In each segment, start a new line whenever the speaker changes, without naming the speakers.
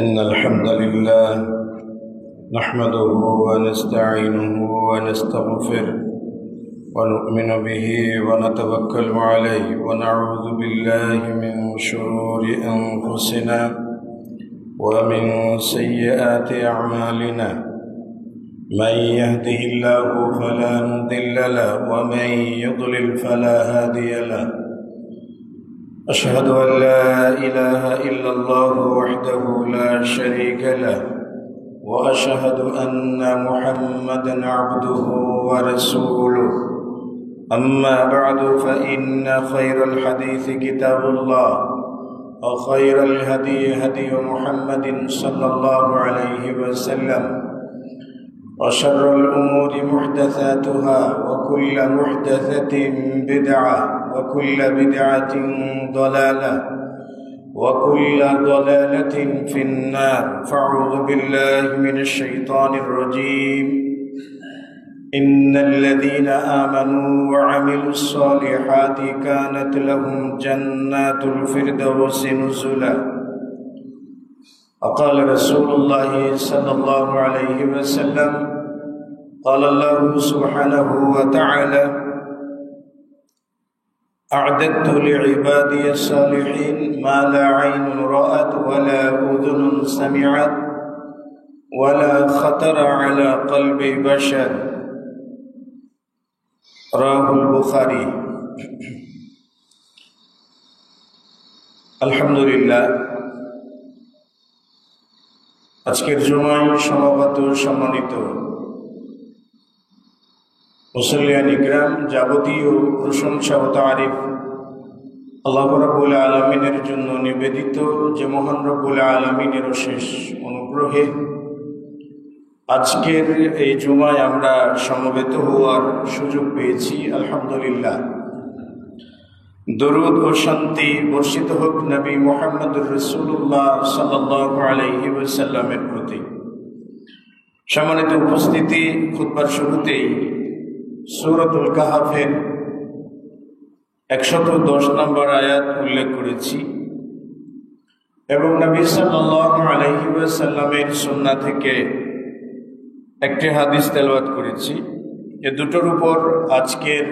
إن الحمد لله نحمده ونستعينه ونستغفره ونؤمن به ونتوكل عليه ونعوذ بالله من شرور أنفسنا ومن سيئات أعمالنا من يهده الله فلا مضل له ومن يضلل فلا هادي له أشهد أن لا إله إلا الله وحده لا شريك له وأشهد أن محمدا عبده ورسوله أما بعد فإن خير الحديث كتاب الله وخير الهدي هدي محمد صلى الله عليه وسلم وشر الأمور محدثاتها وكل محدثة بدعة وكل بدعة ضلالة وكل ضلالة في النار فاعوذ بالله من الشيطان الرجيم إن الذين آمنوا وعملوا الصالحات كانت لهم جنات الفردوس نزلا وقال رسول الله صلى الله عليه وسلم قال الله سبحانه وتعالى أعددت لعبادي الصالحين ما لا عين رأت ولا أذن سمعت ولا خطر على قلب بشر رواه البخاري الحمد لله আজকের জুমায় সমাগত সম্মানিত মুসল্লিয়ান ইকরাম, যাবতীয় প্রশংসা ও তারিফ আল্লাহ রাব্বুল আলামিনের জন্য নিবেদিত, যে মহান রব্বুল আলামিনের অশেষ অনুগ্রহে আজকের এই জুমায় আমরা সমবেত হওয়ার সুযোগ পেয়েছি। আলহামদুলিল্লাহ। দরুদ ও শান্তি বর্ষিত হোক নবী মুহাম্মদুর রাসূলুল্লাহ সাল্লাল্লাহু আলাইহি ওয়াসাল্লামের প্রতি। সম্মানিত উপস্থিতি, খুতবার শুরুতেই সূরাতুল কাহফের 110 নম্বর আয়াত উল্লেখ করেছি এবং নবী সাল্লাল্লাহু আলাইহি ওয়াসাল্লামের সুন্নাহ থেকে একটি হাদিস তেলাওয়াত করেছি। এ দুটোর উপর আজকের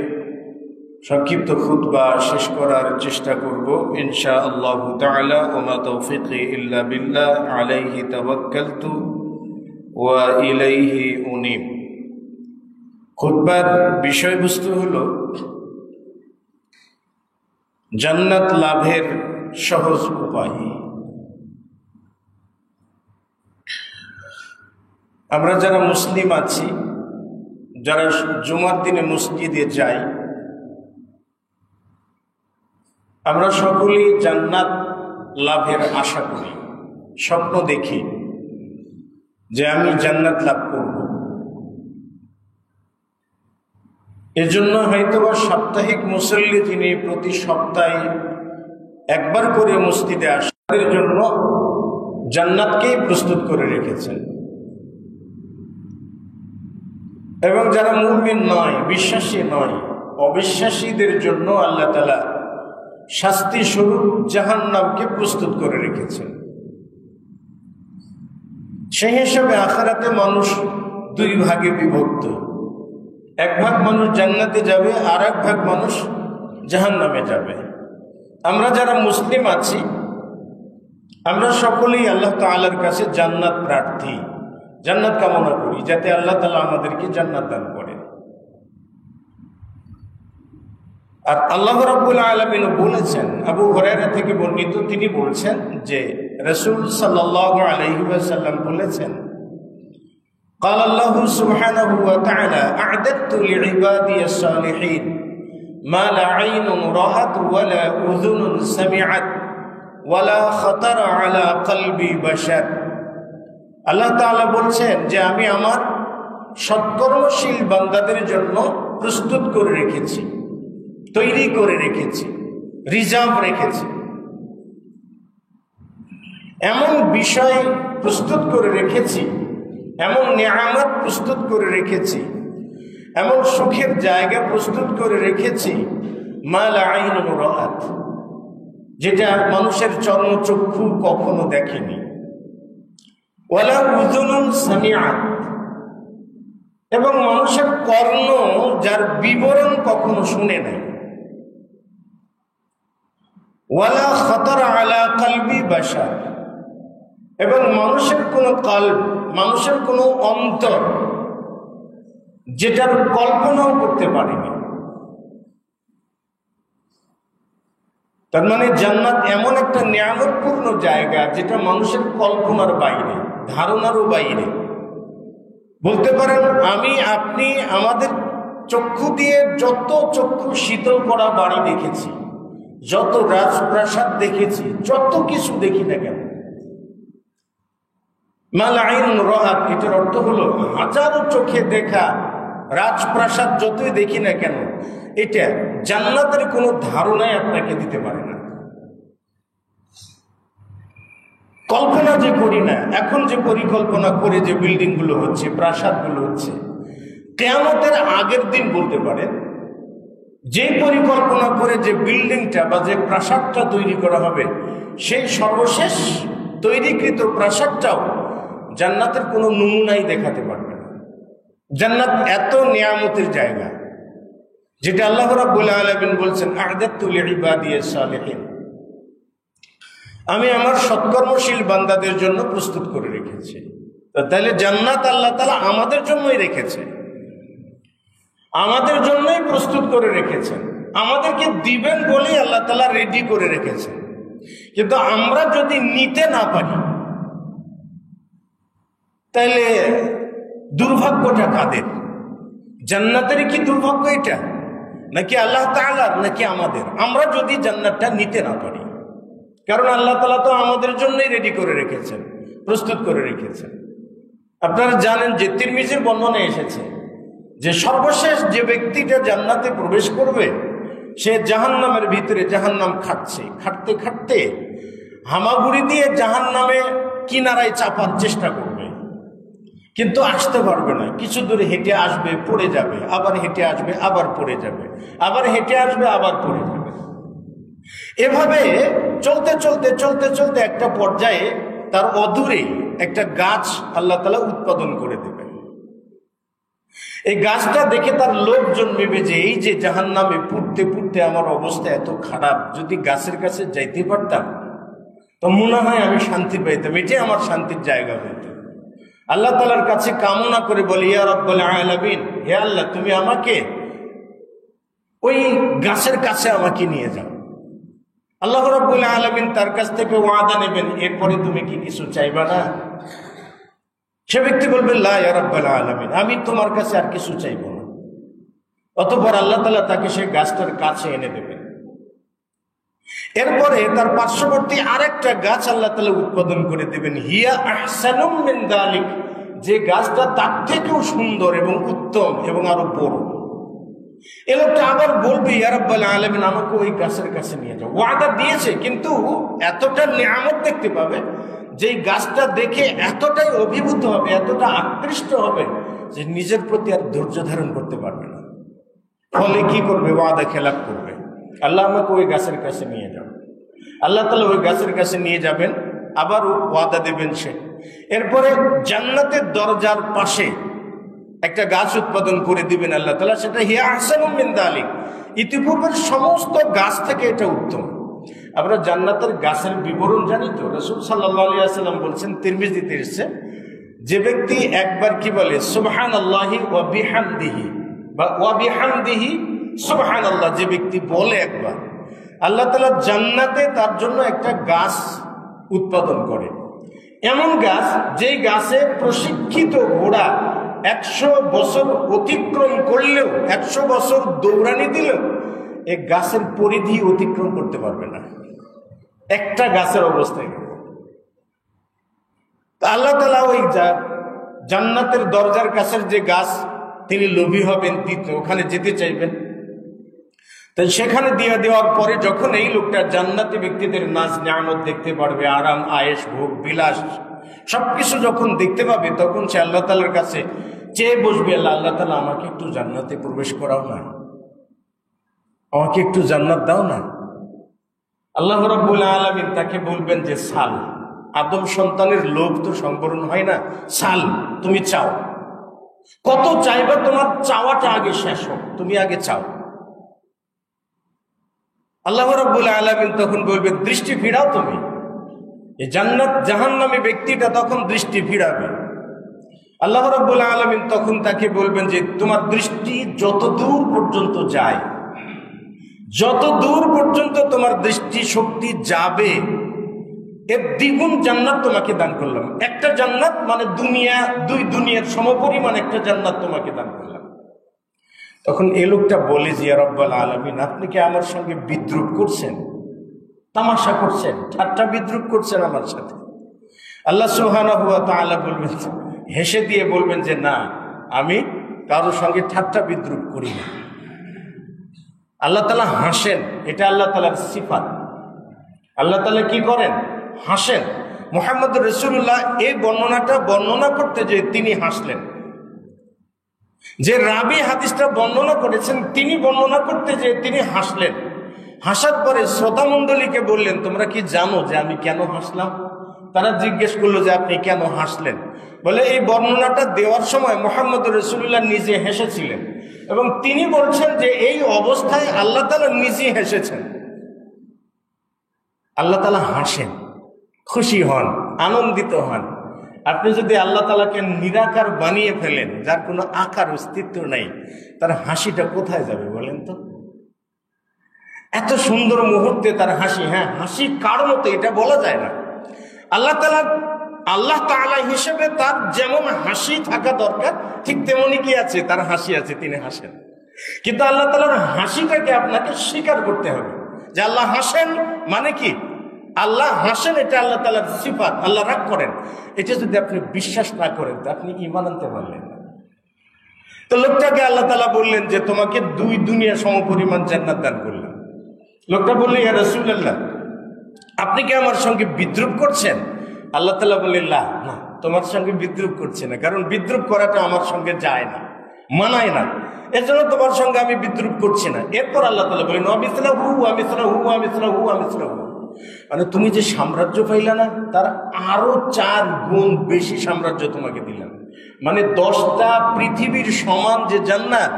সংক্ষিপ্ত খুতবা শেষ করার চেষ্টা করব ইনশাআল্লাহ তাআলা। ওয়া মা তাওফীকি ইল্লা বিল্লাহ আলাইহি তাওয়াক্কালতু ওয়া ইলাইহি উনীব। খুতবার বিষয়বস্তু হলো জান্নাত লাভের সহজ উপায়। আমরা যারা মুসলিম আছি, যারা জুমার দিনে মসজিদে যাই, আমরা সকলেই জান্নাত লাভের আশা করি, স্বপ্ন দেখি যে আমি জান্নাত লাভ করব। এজন্য হয়তোবা সাপ্তাহিক মুসল্লি যিনি প্রতি সপ্তাহে একবার করে মসজিদে আসার জন্য জান্নাতকেই প্রস্তুত করে রেখেছেন। এবং যারা মুমিন নয়, বিশ্বাসী নয়, অবিশ্বাসীদের জন্য আল্লাহ তাআলা শাস্তি স্বরূপ জাহান্নামকে প্রস্তুত করে রেখেছেন। সেই হিসাবে আখিরাতে মানুষ দুই ভাগে বিভক্ত। এক ভাগ মানুষ জান্নাতে যাবে, আর এক ভাগ মানুষ জাহান্নামে যাবে। আমরা যারা মুসলিম আছি, আমরা সকলেই আল্লাহ তাআলার কাছে জান্নাত প্রার্থী, জান্নাত কামনা করি যাতে আল্লাহ তাআলা আমাদেরকে জান্নাত দান করেন। আর আল্লাহ রাব্বুল আলামিন বলেছেন, আবু হুরায়রা থেকে বর্ণিত, তিনি বলছেন যে রাসূল সাল্লাল্লাহু আলাইহি ওয়াসাল্লাম বলেছেন, قال الله سبحانه وتعالى أعددت لعبادي الصالحين ما لا عين رأت ولا أذن سمعت ولا خطر على قلب بشر। আল্লাহ তাআলা বলছেন যে আমি আমার সৎকর্মশীল বান্দাদের জন্য প্রস্তুত করে রেখেছি, তৈরি করে রেখেছি, রিজার্ভ রেখেছি। এমন বিষয় প্রস্তুত করে রেখেছি, এমন নিয়ামত প্রস্তুত করে রেখেছি, এমন সুখের জায়গা প্রস্তুত করে রেখেছি, মা লা আইনুন রাআত, যেটা মানুষের চর্মচক্ষু কখনো দেখেনি, ওয়ালা উযুনুন সামিআত, এবং মানুষের কর্ণ যার বিবরণ কখনো শুনে নাই। ওয়ালা খাতারা আলা কলবি বাশার, এবং মানুষের কোনো কলব, মানুষের কোনো অন্তর যেটার কল্পনাও করতে পারেনি। তার মানে জান্নাত এমন একটা নিয়ামতপূর্ণ জায়গা যেটা মানুষের কল্পনার বাইরে, ধারণারও বাইরে। বলতে পারেন আমি আপনি আমাদের চক্ষু দিয়ে যত চক্ষু শীতল করা বাড়ি দেখেছি, যত রাজপ্রাসাদ দেখেছি, যত কিছু দেখি না কেন, মাল আইন রাআত, এটার অর্থ হলো হাজারো চোখে দেখা রাজপ্রাসাদ যতই দেখি না কেন, এটা জান্নাতের কোনো ধারণাই আপনাকে দিতে পারে না। কল্পনা যে করি না, এখন যে পরিকল্পনা করে যে বিল্ডিং গুলো হচ্ছে, প্রাসাদগুলো হচ্ছে, কিয়ামতের আগের দিন বলতে পারেন যে পরিকল্পনা করে যে বিল্ডিংটা বা যে প্রাসাদটা তৈরি করা হবে, সেই সর্বশেষ তৈরিকৃত প্রাসাদটাও জান্নাতের কোনো নমুনাই দেখাতে পারবে না। জান্নাত এত নিয়ামতের জায়গা, যেটা আল্লাহ রাব্বুল আলামিন বলছেন আ'দাতু লিইবাদিয়াস সালিহিন, আমি আমার সৎকর্মশীল বান্দাদের জন্য প্রস্তুত করে রেখেছি। তাহলে জান্নাত আল্লাহ তাআলা আমাদের জন্যই রেখেছে, আমাদের জন্যই প্রস্তুত করে রেখেছেন, আমাদেরকে দিবেন বলেই আল্লাহ তাআলা রেডি করে রেখেছেন। কিন্তু আমরা যদি নিতে না পারি, তাহলে দুর্ভাগ্যটা কাদের? জান্নাতের কি দুর্ভাগ্য এটা, নাকি আল্লাহ তাআলার, নাকি আমাদের? আমরা যদি জান্নাতটা নিতে না পারি, কারণ আল্লাহ তাআলা তো আমাদের জন্যই রেডি করে রেখেছেন, প্রস্তুত করে রেখেছেন। আপনারা জানেন যে তিরমিজির বর্ণনায় এসেছে যে সর্বশেষ যে ব্যক্তিটা জান্নাতে প্রবেশ করবে, সে জাহান্নামের ভিতরে জাহান্নাম খাটছে, খাটতে খাটতে হামাগুড়ি দিয়ে জাহান্নামে কিনারায় চাপার চেষ্টা করবে, কিন্তু আসতে পারবে না। কিছু দূরে হেঁটে আসবে, পড়ে যাবে, আবার হেঁটে আসবে, আবার পড়ে যাবে, আবার হেঁটে আসবে, আবার পড়ে যাবে। এভাবে চলতে চলতে চলতে চলতে একটা পর্যায়ে তার অদূরে একটা গাছ আল্লাহ তাআলা উৎপাদন করে দেবেন। এই গাছটা দেখে তার লোভ জন্মেবে যে এই যে জাহান্নামে পুড়তে পুড়তে আমার অবস্থা এত খারাপ, যদি গাছের কাছে যাইতে পারতাম তো মনে হয় আমি শান্তি পাইতাম, এটাই আমার শান্তির জায়গা হইতো। আল্লাহ তাআলার কাছে কামনা করে বলি, ইয়া রাব্বুল আলামিন, হে আল্লাহ, তুমি আমাকে ওই গাছের কাছে আমাকে নিয়ে যাও। আল্লাহ রাব্বুল আলামিন তার কাছ থেকে ওয়াদা নেবেন, এরপরে তুমি কি কিছু চাইবা না? সে ব্যক্তি বলবে, লা ইয়া রাব্বুল আলামিন, আমি তোমার কাছে আর কিছু চাইব না। অতঃপর আল্লাহ তাআলা তাকে সেই গাছটার কাছে এনে দেবেন। এরপরে তার পার্শ্ববর্তী আরেকটা গাছ আল্লাহ তাআলা উৎপাদন করে দেবেন, হিয়া আহসানুম মিন যালিক, যে গাছটা তার থেকেও সুন্দর এবং উত্তম এবং আরো বড়। এ লোকটা আবার বলবে, ইয়া রাব্বুল আলামিন, আমাকে ওই গাছের কাছে নিয়ে যাও। ওয়াদা দিয়েছে, কিন্তু এতটা নিয়ামত দেখতে পাবে যে গাছটা দেখে এতটাই অভিভূত হবে, এতটা আকৃষ্ট হবে যে নিজের প্রতি আর ধৈর্য ধারণ করতে পারবে না। ফলে কি করবে? ওয়াদা খেলাপ করবে। আল্লাহ আমাকে ওই গাছের কাছে নিয়ে যাও। আল্লাহ তাআলা ওই গাছের কাছে নিয়ে যাবেন, আবার ওয়াদা দেবেন সে। এরপরে জান্নাতের দরজার পাশে একটা গাছ উৎপাদন করে দিবেন আল্লাহ তাআলা, সেটা হিয়া আহসানুম মিন যালিক, ইতিপূর্বের সমস্ত গাছ থেকে এটা উত্তম। আমরা জান্নাতের গাছের বিবরণ জানি তো, রাসূল সাল্লাল্লাহু আলাইহি ওয়াসাল্লাম বলছেন, তিরমিজিতে এসেছে, যে ব্যক্তি একবার কি বলে সুবহানাল্লাহি ওয়া বিহামদিহি বা ওয়া বিহামদিহি সুবহানাল্লাহ, যে ব্যক্তি বলে একবার, আল্লাহ তাআলা জান্নাতে তার জন্য একটা গাছ উৎপাদন করে। এমন গাছ, যেই গাছে প্রশিক্ষিত ঘোড়া 100 বছর অতিক্রম করলেও, 100 বছর দৌড়ানি দিলেও এই গাছের পরিধি অতিক্রম করতে পারবে না, একটা গাছের অবস্থায়। আল্লাহ তাআলা ওই জান্নাতের দরজার কাছের যে গাছ, তিনি লোভী হবেন, ওখানে যেতে চাইবেন। তাই সেখানে দিয়ে দেওয়ার পরে যখন এই লোকটা জান্নাতি ব্যক্তিদের নাজ নিয়ামত দেখতে পারবে, আরাম আয়েশ ভোগ বিলাস সবকিছু যখন দেখতে পাবে, তখন সে আল্লাহ তাআলার কাছে চেয়ে বসবে, আল্লাহ তাআলা আমাকে একটু জান্নাতে প্রবেশ করাও না, আমাকে একটু জান্নাত দাও না। আল্লাহ রাব্বুল আলামিন তাকে বলবেন যে সাল, আদম সন্তানের লোভ তো সংবরণ হয় না। সাল, তুমি চাও, কত চাইবা, তোমার চাওয়াটা আগে শেষ হোক, তুমি আগে চাও। আল্লাহ রাব্বুল আলামিন তখন বলবে দৃষ্টি ফিরাও তুমি। এই জান্নাত জাহান্নামী ব্যক্তিটা তখন দৃষ্টি ফিরাবে। আল্লাহ রাব্বুল আলামিন তখন তাকে বলবেন যে তোমার দৃষ্টি যত দূর পর্যন্ত যায়, যত দূর পর্যন্ত তোমার দৃষ্টি শক্তি যাবে, এর দ্বিগুণ জান্নাত তোমাকে দান করলাম। একটা জান্নাত মানে দুনিয়া, দুই দুনিয়ার সমপরিমাণ একটা জান্নাত তোমাকে দান করলাম। তখন এই লোকটা বলে যে ইয়া রাব্বুল আলামিন, আপনি কি আমার সঙ্গে বিদ্রূপ করছেন, তামাশা করছেন, ঠাট্টা বিদ্রূপ করছেন আমার সাথে? আল্লাহ সুবহানাহু ওয়া তাআলা বলবেন, হেসে দিয়ে বলবেন যে না, আমি কারোর সঙ্গে ঠাট্টা বিদ্রূপ করি না। আল্লাহ তাআলা হাসেন, এটা আল্লাহ তাআলার সিফাত। আল্লাহ তাআলা কি করেন? হাসেন। মুহাম্মদ রাসূলুল্লাহ এই বর্ণনাটা বর্ণনা করতে যে তিনি হাসলেন। যে রাবি হাদিসটা বর্ণনা করেছেন তিনি বর্ণনা করতে যে তিনি হাসলেন। হাসার পরে শ্রোতা মণ্ডলীকে বললেন, তোমরা কি জানো যে আমি কেন হাসলাম? তারা জিজ্ঞেস করলো যে আপনি কেন হাসলেন? বলে এই বর্ণনাটা দেওয়ার সময় মুহাম্মদ রাসূলুল্লাহ নিজে হেসেছিলেন এবং তিনি বলছেন যে এই অবস্থায় আল্লাহ তাআলা নিজে হেসেছেন। আল্লাহ তাআলা হাসেন, খুশি হন, আনন্দিত হন। আপনি যদি আল্লাহ তাআলাকে নিরাকার বানিয়ে ফেলেন, যার কোনো আকার অস্তিত্ব নাই, তার হাসিটা কোথায় যাবে বলেন তো? এত সুন্দর মুহূর্তে তার হাসি, হ্যাঁ হাসি কার মতো এটা বলা যায় না। আল্লাহ তাআলা হিসেবে তার যেমন হাসি থাকা দরকার, ঠিক তেমনি কি আছে, তার হাসি আছে, তিনি হাসেন। কিন্তু আল্লাহ তাআলার হাসিটাকে আপনাকে স্বীকার করতে হবে যে আল্লাহ হাসেন। মানে কি? আল্লাহ হাসেন, এটা আল্লাহ তাআলার সিফাত। আল্লাহ রাগ করেন, এটা যদি আপনি বিশ্বাস না করেন তো আপনি ঈমান আনতে পারলেন না। তো লোকটাকে আল্লাহ তাআলা বললেন যে তোমাকে দুই দুনিয়া সমপরিমাণ জান্নাত দান করলাম। লোকটা বলল, ইয়া রাসূলুল্লাহ, আপনি কি আমার সঙ্গে বিদ্রূপ করছেন? আল্লাহ তাআলা বললেন, না, তোমার সঙ্গে বিদ্রূপ করছে না, কারণ বিদ্রূপ করাটা আমার সঙ্গে যায় না, মানায় না, এর জন্য তোমার সঙ্গে আমি বিদ্রূপ করছি না। এরপর আল্লাহ তাআলা বললেন, আমিসলাহু আমিসলাহু আমিসলাহু আমিসলাহু, মানে তুমি যে সাম্রাজ্য পাইলা না, তার আরো 4 গুণ বেশি সাম্রাজ্য তোমাকে দিলাম। মানে 10টা পৃথিবীর সমান যে জান্নাত,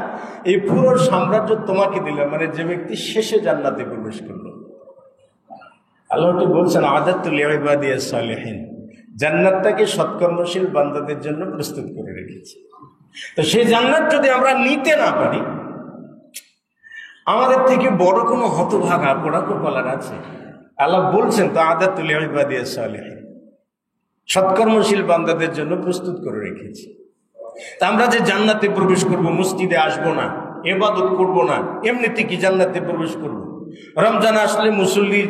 এই পুরো সাম্রাজ্য তোমাকে দিলাম। মানে যে ব্যক্তি শেষে জান্নাতে প্রবেশ করলো। আল্লাহ বলছেন, আদাতু লিইবাদিয়াস সালিহিন, জান্নাতটাকে সৎকর্মশীল বান্দাদের জন্য প্রস্তুত করে রেখেছি। তো সেই জান্নাত যদি আমরা নিতে না পারি, আমাদের থেকে বড় কোনো হতভাগা পোড়া কপালার আছে? আল্লাহ বলছেন তো আদাতু লিইবাদিয়াস সালিহিন, সৎকর্মশীল বান্দাদের জন্য প্রস্তুত করে রেখেছি। তা আমরা যে জান্নাতে প্রবেশ করব, মসজিদে আসবো না, ইবাদত করব না, এমনিতে কি জান্নাতে প্রবেশ করব? রমজান আসলে মুসল্লি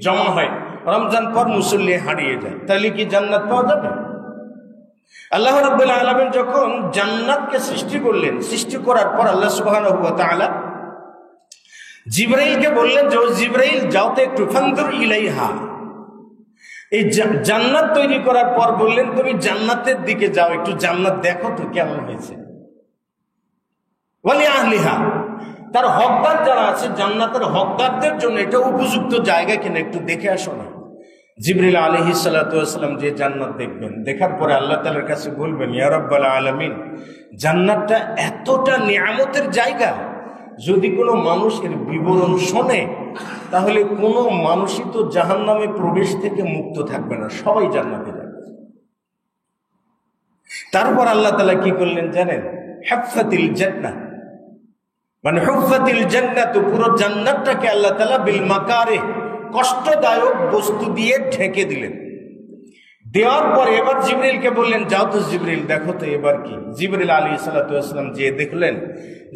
জমা হয়, রমজান পর মুসল্লি হারিয়ে যায়, তাহলে কি জান্নাত পাওয়া যাবে? আল্লাহ রাব্বুল আলামিন যখন জান্নাতকে সৃষ্টি করলেন, সৃষ্টি করার পর আল্লাহ সুবহানাহু ওয়া তাআলা জিবরাইলকে বললেন যে জিবরাইল যাও তো একটু ফানদুর ইলাইহা। এই জান্নাত তৈরি করার পর বললেন তুমি জান্নাতের দিকে যাও, একটু জান্নাত দেখো তো কেমন হয়েছে। ওয়ালি আহলিহা, তার হকদার যারা আছে, জান্নাতের হকদারদের জন্য এটা উপযুক্ত জায়গা কিনা, একটু দেখে আসো না। জিবরিল আলাইহিস সালাতু ওয়াস সালাম যে জান্নাত দেখবেন, দেখার পরে আল্লাহ তাআলার কাছে বলবেন, ইয়া রাব্বাল আলামিন, জান্নাতটা এতটা নিয়ামতের জায়গা, যদি কোনো মানুষের বিবরণ শোনে তাহলে কোনো মানুষই তো জাহান্নামে প্রবেশ থেকে মুক্ত থাকবে না, সবাই জান্নাতে যাবে। তারপর আল্লাহ তাআলা কি করলেন জানেন? হুফফাতিল জান্নাহ, মানে হুফফাতিল জান্নাত, পুরো জান্নাতটাকে আল্লাহ তাআলা বিল মাকারিহ, কষ্টদায়ক বস্তু দিয়ে ঢেকে দিলেন। দেওয়ার পরে এবার জিবরিলকে বললেন, যাও তো জিবরিল দেখো তো এবার কি। জিবরিল আলাইহিস সালাতু ওয়াস সালাম যে দেখলেন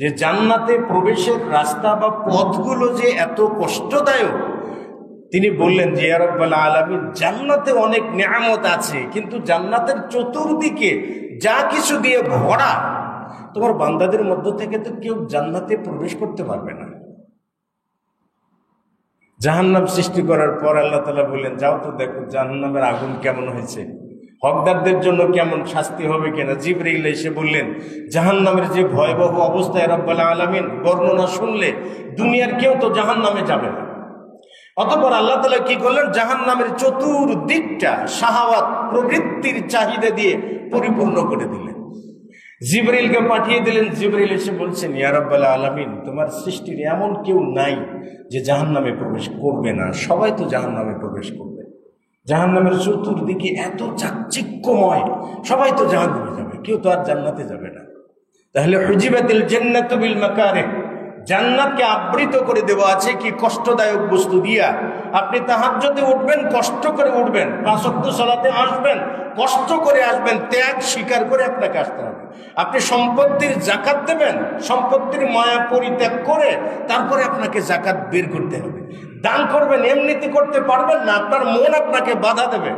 যে জান্নাতে প্রবেশের রাস্তা বা পথগুলো যে এত কষ্টদায়ক, তিনি বললেন যে ইয়া রাব্বাল আলামিন, জান্নাতে অনেক নিয়ামত আছে, কিন্তু জান্নাতের চতুর্দিকে যা কিছু দিয়ে ভরা, তোমার বান্দাদের মধ্য থেকে তো কেউ জান্নাতে প্রবেশ করতে পারবে না। জাহান্নাম সৃষ্টি করার পর আল্লাহ তাআলা বললেন, যাও তো দেখো জাহান্নামের আগুন কেমন হয়েছে, হকদারদের জন্য কেমন শাস্তি হবে কিনা। জিবরাইল এসে বললেন, জাহান্নামের যে ভয়াবহ অবস্থায় রাব্বুল আলামিন বর্ণনা শুনলে দুনিয়ার কেউ তো জাহান্নামে যাবে না। অতঃপর আল্লাহ তাআলা কি করলেন, জাহান্নামের চতুর্দিকটা শাহাওয়াত প্রবৃত্তির চাহিদা দিয়ে পরিপূর্ণ করে দিলেন। জিবরিলকে পাঠিয়ে দিলেন। জিবরিল এসে বলছেন, ইয়া রাব্বাল আলামিন, তোমার সৃষ্টির এমন কেউ নাই যে জাহান্নামে প্রবেশ করবে না, সবাই তো জাহান্নামে প্রবেশ করবে। জাহান্নামের চতুর্দিকে এত চাকচিক্যময়, সবাই তো জাহান্নামে যাবে, কেউ তো আর জান্নাতে যাবে না। তাহলে হুজিবাতিল জান্নাতু বিল মাকারিহ, জান্নাতকে আবৃত করে দেওয়া আছে কি কষ্টদায়ক বস্তু দিয়া। আপনি তাহাজ্জুদে উঠবেন, কষ্ট করে উঠবেন, 5 ওয়াক্ত সালাতে আসবেন, কষ্ট করে আসবেন, ত্যাগ স্বীকার করে আপনাকে আসতে হবে। আপনি সম্পত্তির যাকাত দেবেন, সম্পত্তির মায়া পরিত্যাগ করে তারপরে আপনাকে যাকাত বের করতে হবে। দান করবেন, এমনিতে করতে পারবেন না, আপনার মন আপনাকে বাধা দেবে।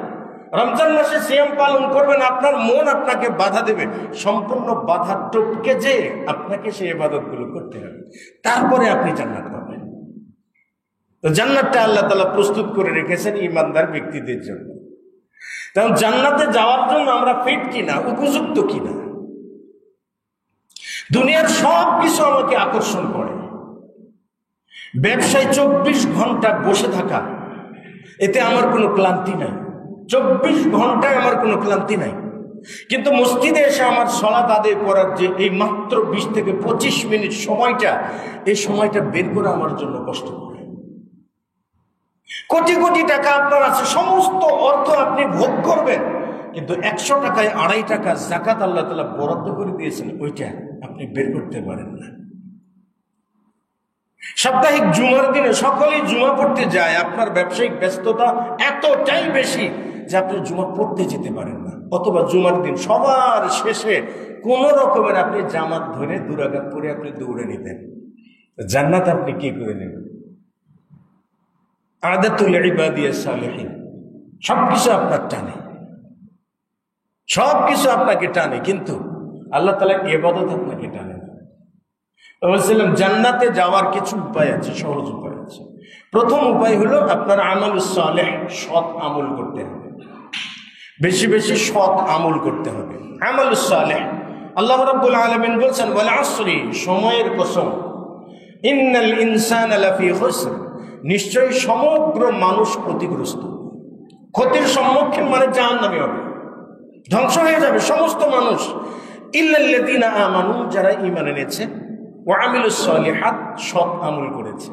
রমজান মাসে সিয়াম পালন করবেন, আপনার মন আপনাকে বাধা দেবে। সম্পূর্ণ বাধা টপকে যে আপনাকে সেই ইবাদতগুলো করতে হবে, তারপরে আপনি জান্নাত পাবেন। তো জান্নাতটা আল্লাহ তাআলা প্রস্তুত করে রেখেছেন ঈমানদার ব্যক্তিদের জন্য। কারণ জান্নাতে যাওয়ার জন্য আমরা ফিট কিনা, উপযুক্ত কিনা। দুনিয়ার সব কিছু আমাকে আকর্ষণ করে। ব্যবসায় 24 ঘন্টা বসে থাকা, এতে আমার কোনো ক্লান্তি নাই। 24 ঘন্টায় আমার কোনো ক্লান্তি নাই। কিন্তু মসজিদে এসে আমার সালাত আদায় করার যে এই মাত্র 20 থেকে 25 মিনিট সময়টা, এই সময়টা বের করা আমার জন্য কষ্ট করে। কোটি কোটি টাকা আপনার আছে, সমস্ত অর্থ আপনি ভোগ করবেন, কিন্তু 100 টাকায় 2.5 টাকা যাকাত আল্লাহ তাআলা বরাদ্দ করে দিয়েছেন, ওইটা আপনি বের করতে পারেন না। সাপ্তাহিক জুমার দিনে সকলেই জুমা পড়তে যায়, আপনার ব্যবসায়িক ব্যস্ততা এতটাই বেশি যে আপনি জুমা পড়তে যেতে পারেন না। অথবা জুমার দিন সবার শেষে কোন রকমের আপনি জামাত ধরে 2 রাকাত পরে আপনি দৌড়ে নিতেন। জান্নাত আপনি কি করে নেবেন? আদাতুল ইবাদিয়াস সালিহিন, সবকিছু আপনার টানে, সবকিছু আপনাকে টানে, কিন্তু আল্লাহ তাআলার ইবাদত আপনাকে টানে না। বলছিলাম জান্নাতে যাওয়ার কিছু উপায় আছে, সহজ উপায় আছে। প্রথম উপায় হলো আপনার আমালুস সালেহ, সৎ আমল করতে হবে, বেশি বেশি সৎ আমল করতে হবে। আমালুস সালেহ, আল্লাহ রাব্বুল আলামিন বলছেন, ওয়াল আসরি, সময়ের কসম, ইন্নাল ইনসানা লাফি খুসর, নিশ্চয়ই সমগ্র মানুষ ক্ষতিগ্রস্ত। ক্ষতির সম্মুখীন মানে জাহান্নামী হবে, ধ্বংস হয়ে যাবে সমস্ত মানুষ। ইল্লাল্লাযীনা আমানু, যারা ঈমান এনেছে, ওয়া আমিলুস সালিহাত, সৎ আমল করেছে,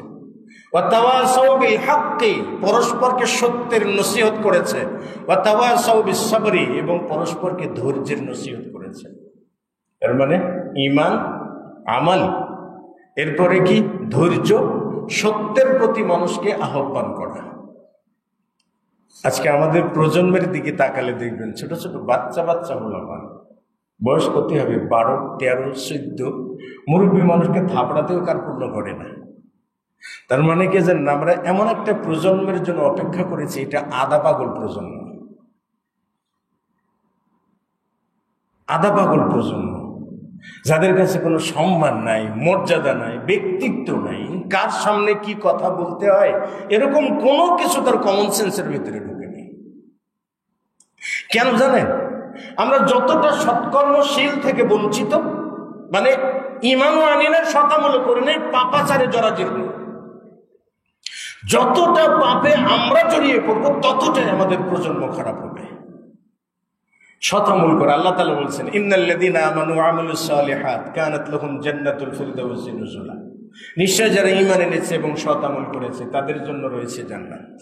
ওয়া তাওয়াসাউ বিল হাক্কি, পরস্পরকে সত্যের নসিহত করেছে, ওয়া তাওয়াসাউ বিস সাবরি, এবং পরস্পরকে ধৈর্যের নসিহত করেছে। এর মানে ঈমান, আমল, এরপরে কি ধৈর্য, সত্যের প্রতি মানুষকে আহ্বান করা। আজকে আমাদের প্রজন্মের দিকে তাকালে দেখবেন ছোট ছোট বাচ্চা বাচ্চা হলামান, বয়স কত হবে 12, 13, 14, মুরব্বী মানুষকে থাপড়াতেও কার্পণ্য করে না। তার মানে কি জানেন, আমরা এমন একটা প্রজন্মের জন্য অপেক্ষা করেছি, এটা আধা পাগল প্রজন্ম, আধা পাগল প্রজন্ম, যাদের কাছে কোনো সম্মান নাই, মর্যাদা নাই, ব্যক্তিত্ব নাই, কার সামনে কি কথা বলতে হয় এরকম কোনো কিছু তার কমন সেন্সের ভিতরে ঢুকে নেই। কেন জানেন? আমরা যতটা সৎকর্মশীল থেকে বঞ্চিত, মানে ঈমানও আনি না, সতামূল করি নাই, পাপাচারে জড়াজড়ি নেই, যতটা পাপে আমরা জড়িয়ে পড়বো ততটাই আমাদের প্রজন্ম খারাপ হবে। শতামূল করে আল্লাহ তাআলা বলছেন, ইন্নাল্লাযীনা আমানু ওয়া আমিলুস সালিহাত কানাত লাহুম জান্নাতুল ফিরদাউসি নুজুলা, নিশ্চয় যারা ঈমান এনেছে এবং শতামূল করেছে তাদের জন্য রয়েছে জান্নাত।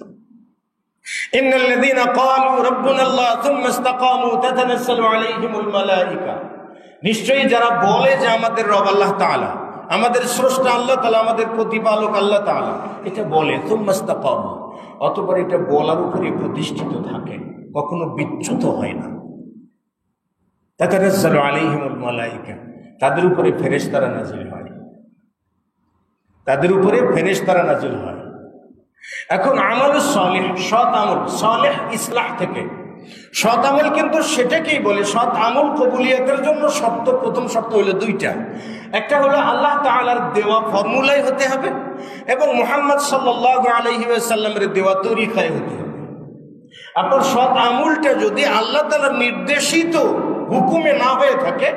ইন্নাল্লাযীনা ক্বালু রাব্বুনাল্লাহ সুম্মা ইসতাকামু তাতানাজ্জালু আলাইহিমুল মালায়েকা, নিশ্চয়ই যারা বলে যে আমাদের রব আল্লাহ তাআলা, আমাদের স্রষ্টা আল্লাহ তাআলা, আমাদের প্রতিপালক আল্লাহ তাআলা, এটা বলে, সুম্মা ইসতাকামু, অতঃপর এটা বলার উপরে প্রতিষ্ঠিত থাকে, কখনো বিচ্যুত হয় না। তাতানাজ্জালু আলাইহিমুল মালায়েকা, তাদের উপরে ফেরেশতারা নাজিল হয়, তাদের উপরে ফেরেশতারা নাজিল হয়। এখন আমালুস সালিহ, সৎ আমল, সালেহ ইসলাহ থেকে, সৎ আমল কিন্তু সেটাকেই বলে। সৎ আমল কবুলিয়তের জন্য শর্ত, প্রথম শর্ত হলো 2টা। একটা হলো আল্লাহ তাআলার দেওয়া ফর্মুলাই হতে হবে, এবং মুহাম্মদ সাল্লাল্লাহু আলাইহি ওয়াসাল্লামের দেওয়া তরিকায় হতে হবে। আপনার সৎ আমলটা যদি আল্লাহ তাআলার নির্দেশিত হুকুমে না হয়ে থাকে,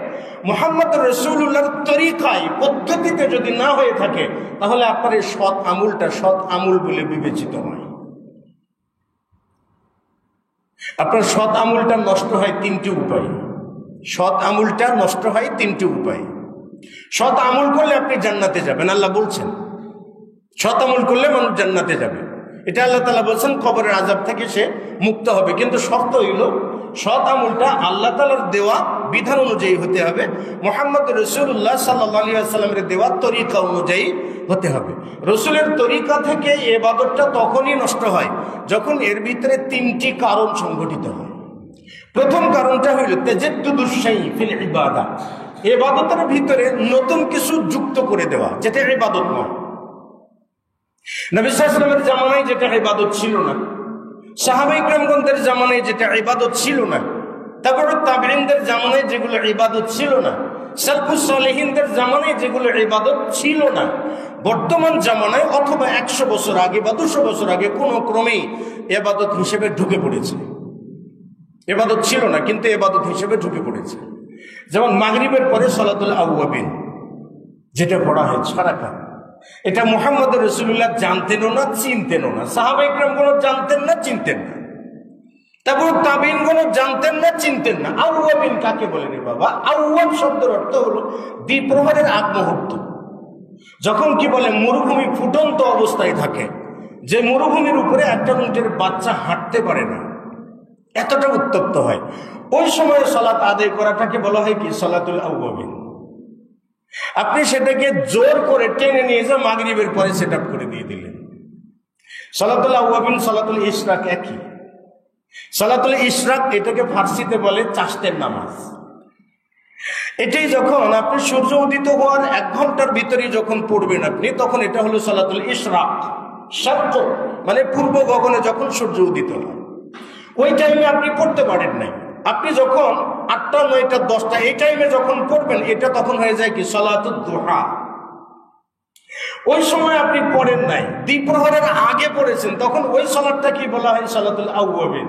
মুহাম্মদ রাসূলুল্লাহর তরিকায়, পদ্ধতিতে যদি না হয়ে থাকে, তাহলে আপনার এই সৎ আমলটা সৎ আমল বলে বিবেচিত হয়। আপনার সৎ আমলটা নষ্ট হয় তিনটি উপায়। সৎ আমলটা নষ্ট হয় তিনটি উপায়। সৎ আমল করলে আপনি জান্নাতে যাবেন, আল্লাহ বলছেন। সৎ আমল করলে মানুষ জান্নাতে যাবে, এটা আল্লাহ তাআলা বলছেন। কবরের আযাব থেকে সে মুক্ত হবে, কিন্তু শর্ত হইল সৎ আমলটা আল্লাহ তাআলার দেওয়া বিধান অনুযায়ী হতে হবে, মুহাম্মদ রাসূলুল্লাহ সাল্লাল্লাহু আলাইহি ওয়াসাল্লামের দেওয়া তরিকা অনুযায়ী হতে হবে। রসুলের তরিকা থেকে ইবাদতটা তখনই নষ্ট হয় যখন এর ভিতরে তিনটি কারণ সংঘটিত হয়। প্রথম কারণটা হইল তাজাদ্দুদুশ শাই ফিল ইবাদা, ইবাদতের ভিতরে নতুন কিছু যুক্ত করে দেওয়া, যেটা ইবাদত নয়। নবী সাল্লাল্লাহু আলাইহি ওয়াসাল্লামের জামানায় যেটা ইবাদত ছিল না, সাহাবায়ে কিরামগণদের জামানায় যেটা ইবাদত ছিল না, তারপরে তাবেঈনদের জামানায় যেগুলো ইবাদত ছিল না, সালফুস সালেহিনদের জামানায় যেগুলো ইবাদত ছিল না, বর্তমান জামানায় অথবা 100 বছর আগে বা 200 বছর আগে কোনো ক্রমেই ইবাদত হিসেবে ঢুকে পড়েছে। ইবাদত ছিল না কিন্তু ইবাদত হিসেবে ঢুকে পড়েছে। যেমন মাগরিবের পরে সালাতুল আওয়াবিন, যেটা পড়া হয় সারাকাত, এটা মুহাম্মদ রাসূলুল্লাহ জানতেনও না, চিনতেনও না। সাহাবায়ে কিরামগণ জানতেন না, চিনতেন না। তারপর তাবেঈনগণ জানতেন না, চিনতেন না। আওয়াবিন কাকে বলে রে বাবা? আওয়াব শব্দের অর্থ হলো দ্বিপ্রহরের আগ মুহূর্ত, যখন কি বলে মরুভূমি ফুটন্ত অবস্থায় থাকে, যে মরুভূমির উপরে একটা উটের বাচ্চা হাঁটতে পারে না, এতটা উত্তপ্ত হয়। ওই সময় সালাত আদায় করাটাকে বলা হয় কি? সালাতুল আওয়াবিন। আপনি সেটাকে জোর করে টেনে নিয়ে যা মাগরিবের পরে সেট আপ করে দিয়ে দিলেন। সালাতুল আওয়াবিন সালাতুল ইশরাক একই। সালাতুল ইশরাক এটাকে ফার্সিতে বলে চাষতের নামাজ। এটাই যখন আপনি সূর্য উদিত হওয়ার 1 ঘন্টার ভিতরে যখন পড়বেন আপনি, তখন এটা হলো সালাতুল ইশরাক। শারক মানে পূর্ব গগনে যখন সূর্য উদিত হয়, ওই টাইমে আপনি পড়তে পারেন নাই। আপনি যখন 8টা 9টা 10টা এই টাইমে যখন পড়বেন, এটা তখন হয়ে যায় কি? সালাতুদ দুহা। ওই সময় আপনি পড়েন নাই, দ্বিপ্রহরের আগে পড়েছেন, তখন ওই সালাতটা কি বলা হয়? সালাতুল আওয়াবিন।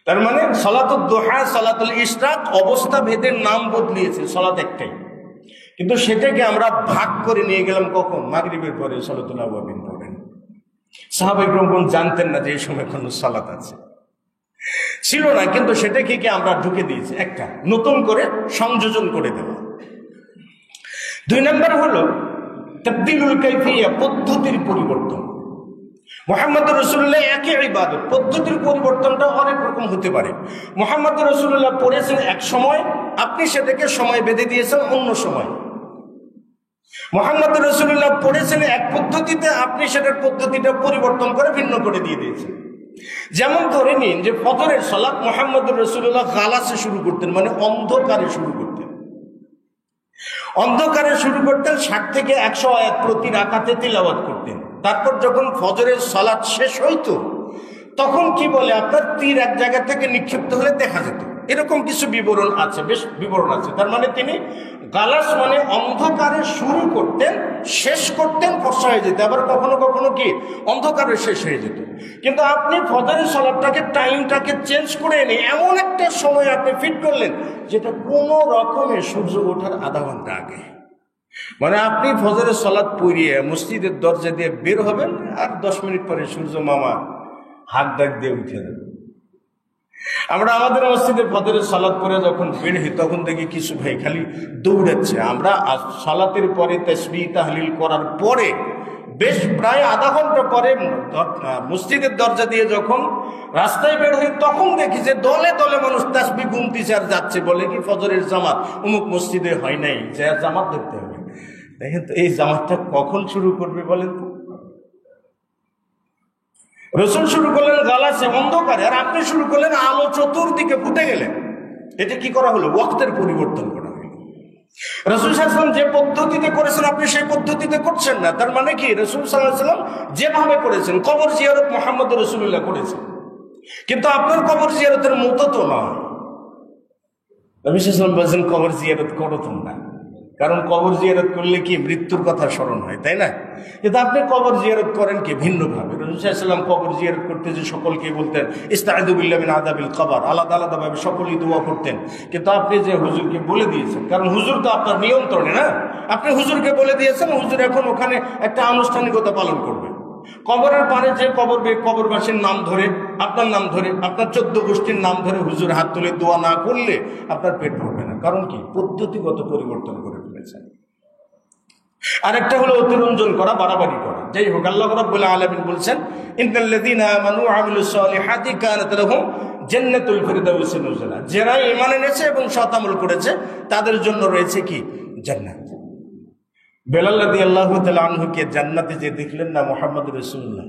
তার মানে সালাতুদ দুহা, সালাতুল ইশরাক অবস্থা ভেদের নাম বদলিয়েছে, সালাত একটাই, কিন্তু সেটাকে আমরা ভাগ করে নিয়ে গেলাম কখন? মাগরিবের পরে সালাতুল আওয়াবিন পড়েন। সাহাবায়ে কিরামগণ জানতেন না যে এই সময় কোনো সালাত আছে, ছিল না, কিন্তু সেটাকে কি আমরা ঢুকে দিয়েছি, একটা নতুন করে সংযোজন করে দেওয়া। 2 নম্বর হলো তাবদীলুল কাইফিয়া, পদ্ধতির পরিবর্তন। মুহাম্মদ রাসূলুল্লাহ একই ইবাদত, পদ্ধতির পরিবর্তনটা অনেক রকম হতে পারে। মুহাম্মদ রাসূলুল্লাহ পড়েছেন এক সময়, আপনি সেটাকে সময় বেঁধে দিয়েছেন অন্য সময়। মুহাম্মদ রাসূলুল্লাহ পড়েছেন এক পদ্ধতিতে, আপনি সেটার পদ্ধতিটা পরিবর্তন করে ভিন্ন করে দিয়ে দিয়েছেন। যেমন ধরে নিন যে ফজরের সালাত মুহাম্মদ রাসূলুল্লাহ গালাসে শুরু করতেন, মানে অন্ধকারে শুরু করতেন। অন্ধকারে শুরু করতেন, 60 থেকে 100 আয়াত প্রতি রাকাতে তিলাওয়াত করতেন। তারপর যখন ফজরের সালাত শেষ হইতো, তখন কি বলে আপনার তীর এক জায়গা থেকে নিক্ষিপ্ত হলে দেখা যেত, এরকম কিছু বিবরণ আছে, বেশ বিবরণ আছে। তার মানে তিনি গালাস মানে অন্ধকারে শুরু করতেন, শেষ করতেন ফর্সা হয়ে যেত, আবার কখনো কখনো কি অন্ধকারে শেষ হয়ে যেত। কিন্তু আপনি ফজরের সালাতটাকে টাইমটাকে চেঞ্জ করে এনে এমন একটা সময় আপনি ফিট করলেন যেটা কোনো রকমে সূর্য ওঠার আধা ঘন্টা আগে। মানে আপনি ফজরের সালাত পড়িয়ে মসজিদের দরজা দিয়ে বের হবেন, আর 10 মিনিট পরে সূর্য মামা হাত ডাক দিয়ে উঠে যাবে। আমরা আমাদের মসজিদে ফজরের সালাত পরে যখন বের হই, তখন দেখি কিছু ভাই খালি দৌড়াচ্ছে। আমরা সালাতের পরে তাসবিহ তাহলিল করার পরে বেশ প্রায় আধা ঘন্টা পরে মসজিদের দরজা দিয়ে যখন রাস্তায় বের হই, তখন দেখি যে দলে দলে মানুষ তাসবিহ গুনতিছে আর যাচ্ছে। বলে কি ফজরের জামাত অমুক মসজিদে হয় নাই, যে জামাত দেখতে হবে। দেখেন তো এই জামাতটা কখন শুরু করবে বলেন তো? রাসূল শুরু করলেন গালাসে অন্ধকারে, আর আপনি শুরু করলেন আলো চতুর্দিকে ফুটে গেলেন। এটা কি করা হলো? ওয়াক্তের পরিবর্তন করা হলো। রাসূল সাল্লাল্লাহু আলাইহি ওয়াসাল্লাম যে পদ্ধতিতে করেছেন আপনি সেই পদ্ধতিতে করছেন না। তার মানে কি? রাসূল সাল্লাল্লাহু আলাইহি ওয়াসাল্লাম যেভাবে করেছেন, কবর জিয়ারত মুহাম্মদ রাসূলুল্লাহ করেছেন, কিন্তু আপনার কবর জিয়ারতের মতো তো নয়। নবী সাল্লাল্লাহু আলাইহি ওয়াসাল্লাম বলেছেন কবর জিয়ারত করো তোমরা, কারণ কবর জিয়ারত করলে কি মৃত্যুর কথা স্মরণ হয়, তাই না? কিন্তু আপনি কবর জিয়ারত করেন কি ভিন্নভাবে। রাসূল সাল্লাল্লাহু আলাইহি ওয়াসাল্লাম কবর জিয়ারত করতে যে সকলকে বলতেন ইস্তাঈযু বিল্লাহি মিন আযাবিল কবর, আলাদা আলাদাভাবে সকলেই দোয়া করতেন। কিন্তু আপনি যে হুজুরকে বলে দিয়েছেন, কারণ হুজুর তো আপনার নিয়ন্ত্রণে না, আপনি হুজুরকে বলে দিয়েছেন, হুজুর এখন ওখানে একটা আনুষ্ঠানিকতা পালন করবে। কবরের পারে যে কবরবাসীর নাম ধরে আপনার নাম ধরে, আপনার 14 গোষ্ঠীর নাম ধরে হুজুর হাত তুলে দোয়া না করলে আপনার পেট ভরবে না। কারণ কি? পদ্ধতিগত পরিবর্তন করে ফেলেছেন। আরেকটা হলো অতিরঞ্জন করা, বাড়াবাড়ি করা। যাই হোক, আল্লাহ রাব্বুল আলামিন বলছেন, ইন্নাল্লাযীনা আমানু ওয়া আমিলুস সালিহাতি কানাত লাহুম জান্নাতুল ফিরদাউসি নুজুলা। যারা ঈমান এনেছে এবং সৎ আমল করেছে তাদের জন্য রয়েছে কি? জান্নাত। বেলাল রাদিয়াল্লাহু তাআলা আনহুকে জান্নাতে যে দেখলেন না মুহাম্মদ রাসূলুল্লাহ,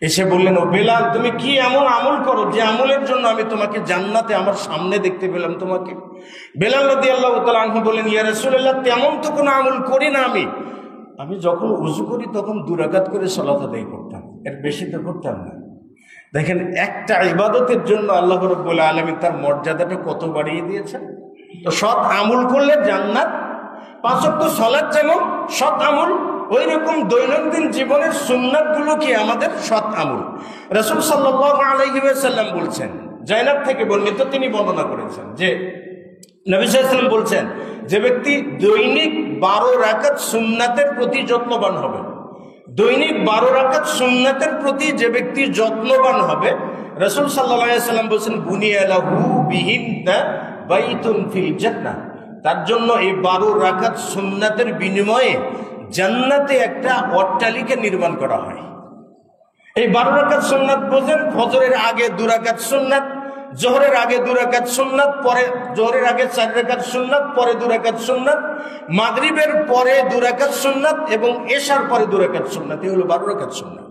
এসে বললেন, ও বেলাল, তুমি কি এমন আমল করো যে আমলের জন্য আমি তোমাকে জান্নাতে আমার সামনে দেখতে পেলাম তোমাকে? বেলাল রাদিয়াল্লাহু তাআলা আনহু বললেন, ইয়া রাসূলুল্লাহ, তেমন তো কোনো আমল করি না আমি যখন ওযু করি তখন 2 রাকাত করে সালাত আদায় করতাম, এর বেশি তো করতাম না। দেখেন, একটা ইবাদতের জন্য আল্লাহ রাব্বুল আলামিন তার মর্যাদাটা কত বাড়িয়ে দিয়েছেন। তো সৎ আমল করলে জান্নাত, 5 ওয়াক্ত সালাত যেমন সৎ আমল, ওই রকম দৈনন্দিন জীবনের সুন্নাতগুলো কি আমাদের সৎ আমল। রাসূল সাল্লাল্লাহু আলাইহি ওয়াসাল্লাম বলছেন, জায়নাব থেকে বর্ণিত, তিনি বর্ণনা করেছেন যে নবী সাল্লাল্লাহু আলাইহি ওয়াসাল্লাম বলছেন, যে ব্যক্তি দৈনিক 12 রাকাত সুন্নাতের প্রতি যত্নবান হবে, দৈনিক 12 রাকাত সুন্নাতের প্রতি যে ব্যক্তি যত্নবান হবে, রাসূল সাল্লাল্লাহু আলাইহি ওয়াসাল্লাম বলছেন, বুনিয়া লাহু বিহিন্না বাইতুন ফিল জান্নাহ, তার জন্য এই 12 রাকাত সুন্নাতের বিনিময়ে জান্নাতে একটা অট্টালিকা নির্মাণ করা হয়। এই 12 রাকাত সুন্নাত বোঝেন, ফজরের আগে 2 রাকাত সুন্নাত, জোহরের আগে 2 রাকাত সুন্নাত, পরে জোহরের আগে 4 রাকাত সুন্নাত, পরে 2 রাকাত সুন্নাত, মাগরিবের পরে 2 রাকাত সুন্নাত এবং এশার পরে 2 রাকাত সুন্নাত। এই হলো 12 রাকাত সুন্নাত।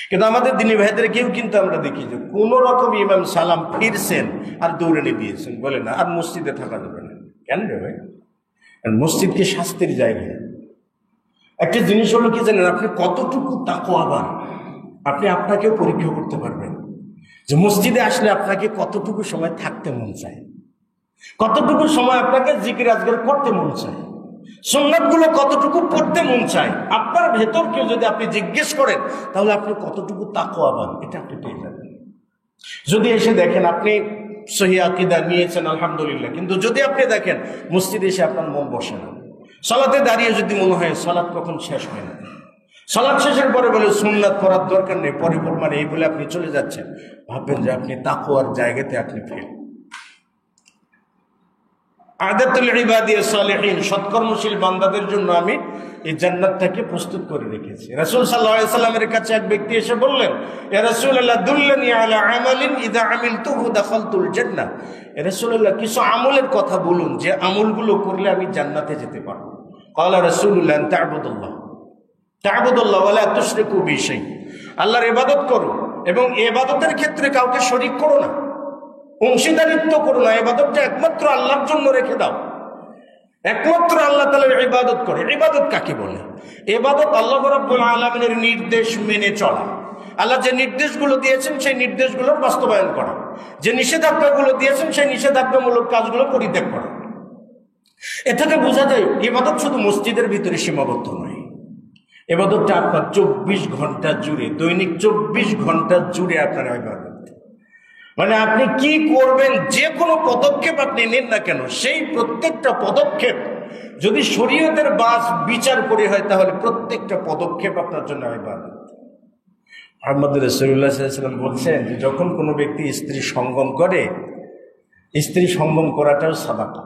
কিন্তু আমাদের দিনী ভাইদের কেউ কিন্তু আমরা দেখি যে কোন রকম ইমাম সালাম ফিরছেন আর দৌড়ানি দিয়েছেন, বলে না আর মসজিদে থাকা যাবে না। কেন রে ভাই? মসজিদ কি শাস্তির জায়গা? একটা জিনিস হলো কি জানেন, আপনি কতটুকু তাকওয়াবান আপনি আপনাকেও পরীক্ষা করতে পারবেন, যে মসজিদে আসলে আপনাকে কতটুকু সময় থাকতে মন চায়, কতটুকু সময় আপনাকে জিকির আজকার করতে মন চায়, সুন্নাতগুলো কতটুকু পড়তে মন চায়। আপনার ভেতরকে যদি আপনি জিজ্ঞেস করেন তাহলে আপনি কতটুকু তাকওয়াবান এটা আপনি পেয়ে যাবেন। যদি এসে দেখেন আপনি সহিহ আকীদা নিয়েছেন আলহামদুলিল্লাহ, কিন্তু যদি আপনি দেখেন মসজিদে এসে আপনার মন বসে না, সালাতে দাঁড়িয়ে যদি মনে হয় সালাত কখন শেষ হয় না, সালাত শেষের পরে বলে সুন্নাত পড়ার দরকার নেই, পরে পড়বেন, এই বলে আপনি চলে যাচ্ছেন, ভাববেন যে আপনি তাকওয়ার জায়গাতে আপনি ফেল। আদাতুল ইবাদিয়াস সালিহিন, সৎকর্মশীল বান্দাদের জন্য আমি এই জান্নাতটাকে প্রস্তুত করে রেখেছি। রাসূল সাল্লাল্লাহু আলাইহি সাল্লামের কাছে এক ব্যক্তি এসে বললেন, ইয়া রাসূলুল্লাহ, দুল্লানি আলা আমালিন ইযা আমিলতুহু দাখালতুল জান্নাহ। ইয়া রাসূলুল্লাহ, কিছু আমলের কথা বলুন যে আমলগুলো করলে আমি জান্নাতে যেতে পারবো। ক্বালা রাসূলুল্লাহ, তা'বুদুল্লাহ ওয়া লা তুশরিকু বিহি শাই, আল্লাহর ইবাদত করো এবং ইবাদতের ক্ষেত্রে কাউকে শরীক করো না, অংশীদারিত্ব করো না, ইবাদতটা একমাত্র আল্লাহর জন্য রেখে দাও, একমাত্র আল্লাহ তাআলার ইবাদত করে। ইবাদত কাকে বলে? ইবাদত আল্লাহ রাব্বুল আলামিনের নির্দেশ মেনে চলা, আল্লাহ যে নির্দেশগুলো দিয়েছেন সেই নির্দেশগুলোর বাস্তবায়ন করা, যে নিষেধাজ্ঞাগুলো দিয়েছেন সেই নিষেধাজ্ঞামূলক কাজগুলো পরিত্যাগ করা। এ থেকে বোঝা যায় ইবাদত শুধু মসজিদের ভিতরে সীমাবদ্ধ নয়, ইবাদতটা আপনার 24 ঘন্টা জুড়ে, দৈনিক 24 ঘন্টা জুড়ে আপনার ইবাদত। মানে আপনি কি করবেন, যে কোনো পদক্ষেপ আপনি নেন না কেন, সেই প্রত্যেকটা পদক্ষেপ যদি শরীয়তের বাস বিচার করে হয় তাহলে প্রত্যেকটা পদক্ষেপ আপনার জন্য ইবাদত। মুহাম্মদ রাসূলুল্লাহ সাল্লাল্লাহু আলাইহি ওয়াসাল্লাম বলছেন যে যখন কোনো ব্যক্তি স্ত্রী সঙ্গম করে, স্ত্রী সঙ্গম করাটাও সাদাকা।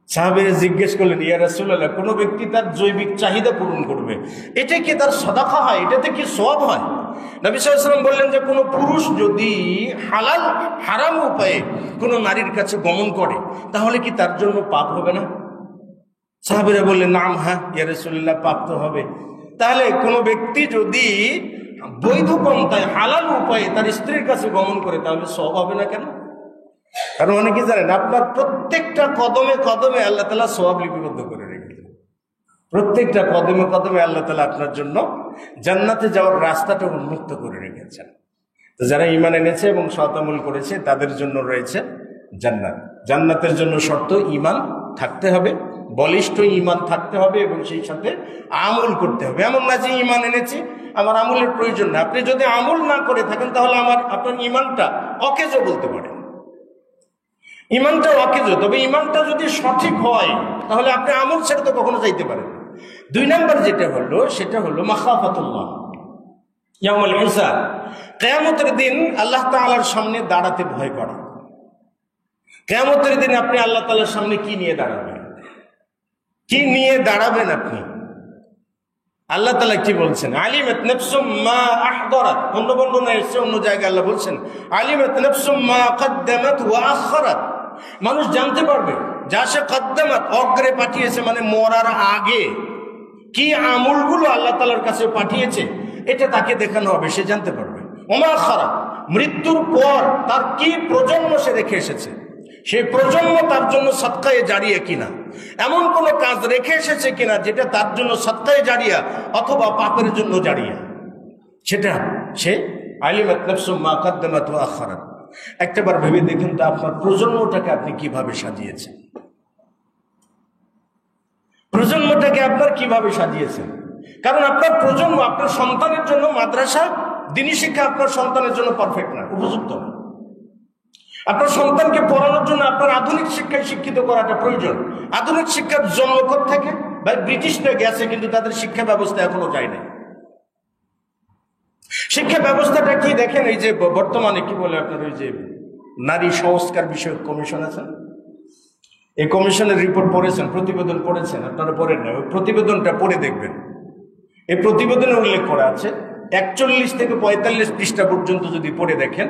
সাহাবীরা জিজ্ঞেস করলেন, ইয়া রাসূলুল্লাহ, কোনো ব্যক্তি তার জৈবিক চাহিদা পূরণ করবে, এটা কি তার সাদাকা হয়, এটাতে কি সওয়াব হয়? নবী সাল্লাল্লাহু আলাইহি ওয়াসাল্লাম বললেন যে কোনো পুরুষ যদি হালাল হারাম উপায়ে কোনো নারীর কাছে গমন করে তাহলে কি তার জন্য পাপ হবে না? সাহাবীরা বললেন, নাম, হ্যাঁ ইয়া রাসূলুল্লাহ, পাপ তো হবে। তাহলে কোনো ব্যক্তি যদি বৈধ পন্থায় হালাল উপায়ে তার স্ত্রীর কাছে গমন করে তাহলে সওয়াব হবে না কেন? কারণ অনেকে জানেন আপনার প্রত্যেকটা কদমে কদমে আল্লাহ তাআলা সওয়াব লিপিবদ্ধ করে রেখেছেন, প্রত্যেকটা কদমে কদমে আল্লাহ তাআলা আপনার জন্য জান্নাতে যাওয়ার রাস্তাটা উন্মুক্ত করে রেখেছেন। তো যারা ঈমান এনেছে এবং সৎ আমল করেছে তাদের জন্য রয়েছে জান্নাত। জান্নাতের জন্য শর্ত ঈমান থাকতে হবে, বলিষ্ঠ ঈমান থাকতে হবে এবং সেই সাথে আমল করতে হবে। এমন না যে ঈমান এনেছি আমার আমলের প্রয়োজন না। আপনি যদি আমল না করে থাকেন তাহলে আপনার ঈমানটা অকেজো বলতে পারেন, ঈমানটা অকেজো। তবে ঈমানটা যদি সঠিক হয় তাহলে আপনি আমল ছেড়ে তো কখনো যাইতে পারেন। 2 নাম্বার যেটা হলো সেটা হলো মাখাফাতুল্লাহ, ইয়াউমুল হিসাব, কিয়ামতের দিন আল্লাহ তাআলার সামনে দাঁড়াতে ভয় করা। কিয়ামতের দিন আপনি আল্লাহ তাআলার সামনে কি নিয়ে দাঁড়াবেন? কি নিয়ে দাঁড়াবেন আপনি? আল্লাহ তাআলা কি বলছেন? আলিমাত নাফসুম মা আহদারাত। অন্য বর্ণনায় এসেছে, অন্য জায়গায় আল্লাহ বলছেন আলিমাত নাফসুম মা কদ্দামাত ওয়া আখখারাত। মানুষ জানতে পারবে যা সে কদ্দামাত অগ্রে পাঠিয়েছে, মানে মরার আগে কি আমলগুলো আল্লাহ তাআলার কাছে পাঠিয়েছে, এটা তাকে দেখানো হবে, সে জানতে পারবে। ওমা আখখারাত, মৃত্যুর পর তার কি প্রজন্ম সে রেখে এসেছে, সেই প্রজন্ম তার জন্য সদকায়ে জারিয়া কিনা, এমন কোন কাজ রেখে এসেছে কিনা যেটা তার জন্য সদকায়ে জারিয়া অথবা পাপের জন্য জারিয়া, সেটা সে আলিমাত নাফসুম মা কদ্দামাত ওয়া আখখারাত। একটাবার ভেবে দেখুন তো আপনার প্রজন্মটাকে আপনি কিভাবে সাজিয়েছেন, প্রজন্মটাকে আপনার কিভাবে সাজিয়েছেন। কারণ আপনার প্রজন্ম, আপনার সন্তানের জন্য মাদ্রাসা, দ্বীনি শিক্ষা আপনার সন্তানের জন্য পারফেক্ট না, উপযুক্ত না। আপনার সন্তানকে পড়ানোর জন্য আপনার আধুনিক শিক্ষায় শিক্ষিত করাটা প্রয়োজন। আধুনিক শিক্ষার জন্ম থেকে ভাই ব্রিটিশরা গেছে, কিন্তু তাদের শিক্ষা ব্যবস্থা এখনো যায় না। শিক্ষা ব্যবস্থাটা কি দেখেন, এই যে বর্তমানে কি বলে আপনার ওই যে নারী সংস্কার বিষয়ক কমিশন আছে, এই কমিশনের রিপোর্ট পড়েছেন, প্রতিবেদন পড়েছেন, আপনারা পড়েন না, ওই প্রতিবেদনটা পড়ে দেখবেন। এই প্রতিবেদনে উল্লেখ করা আছে 41 থেকে 45 পৃষ্ঠা পর্যন্ত যদি পড়ে দেখেন,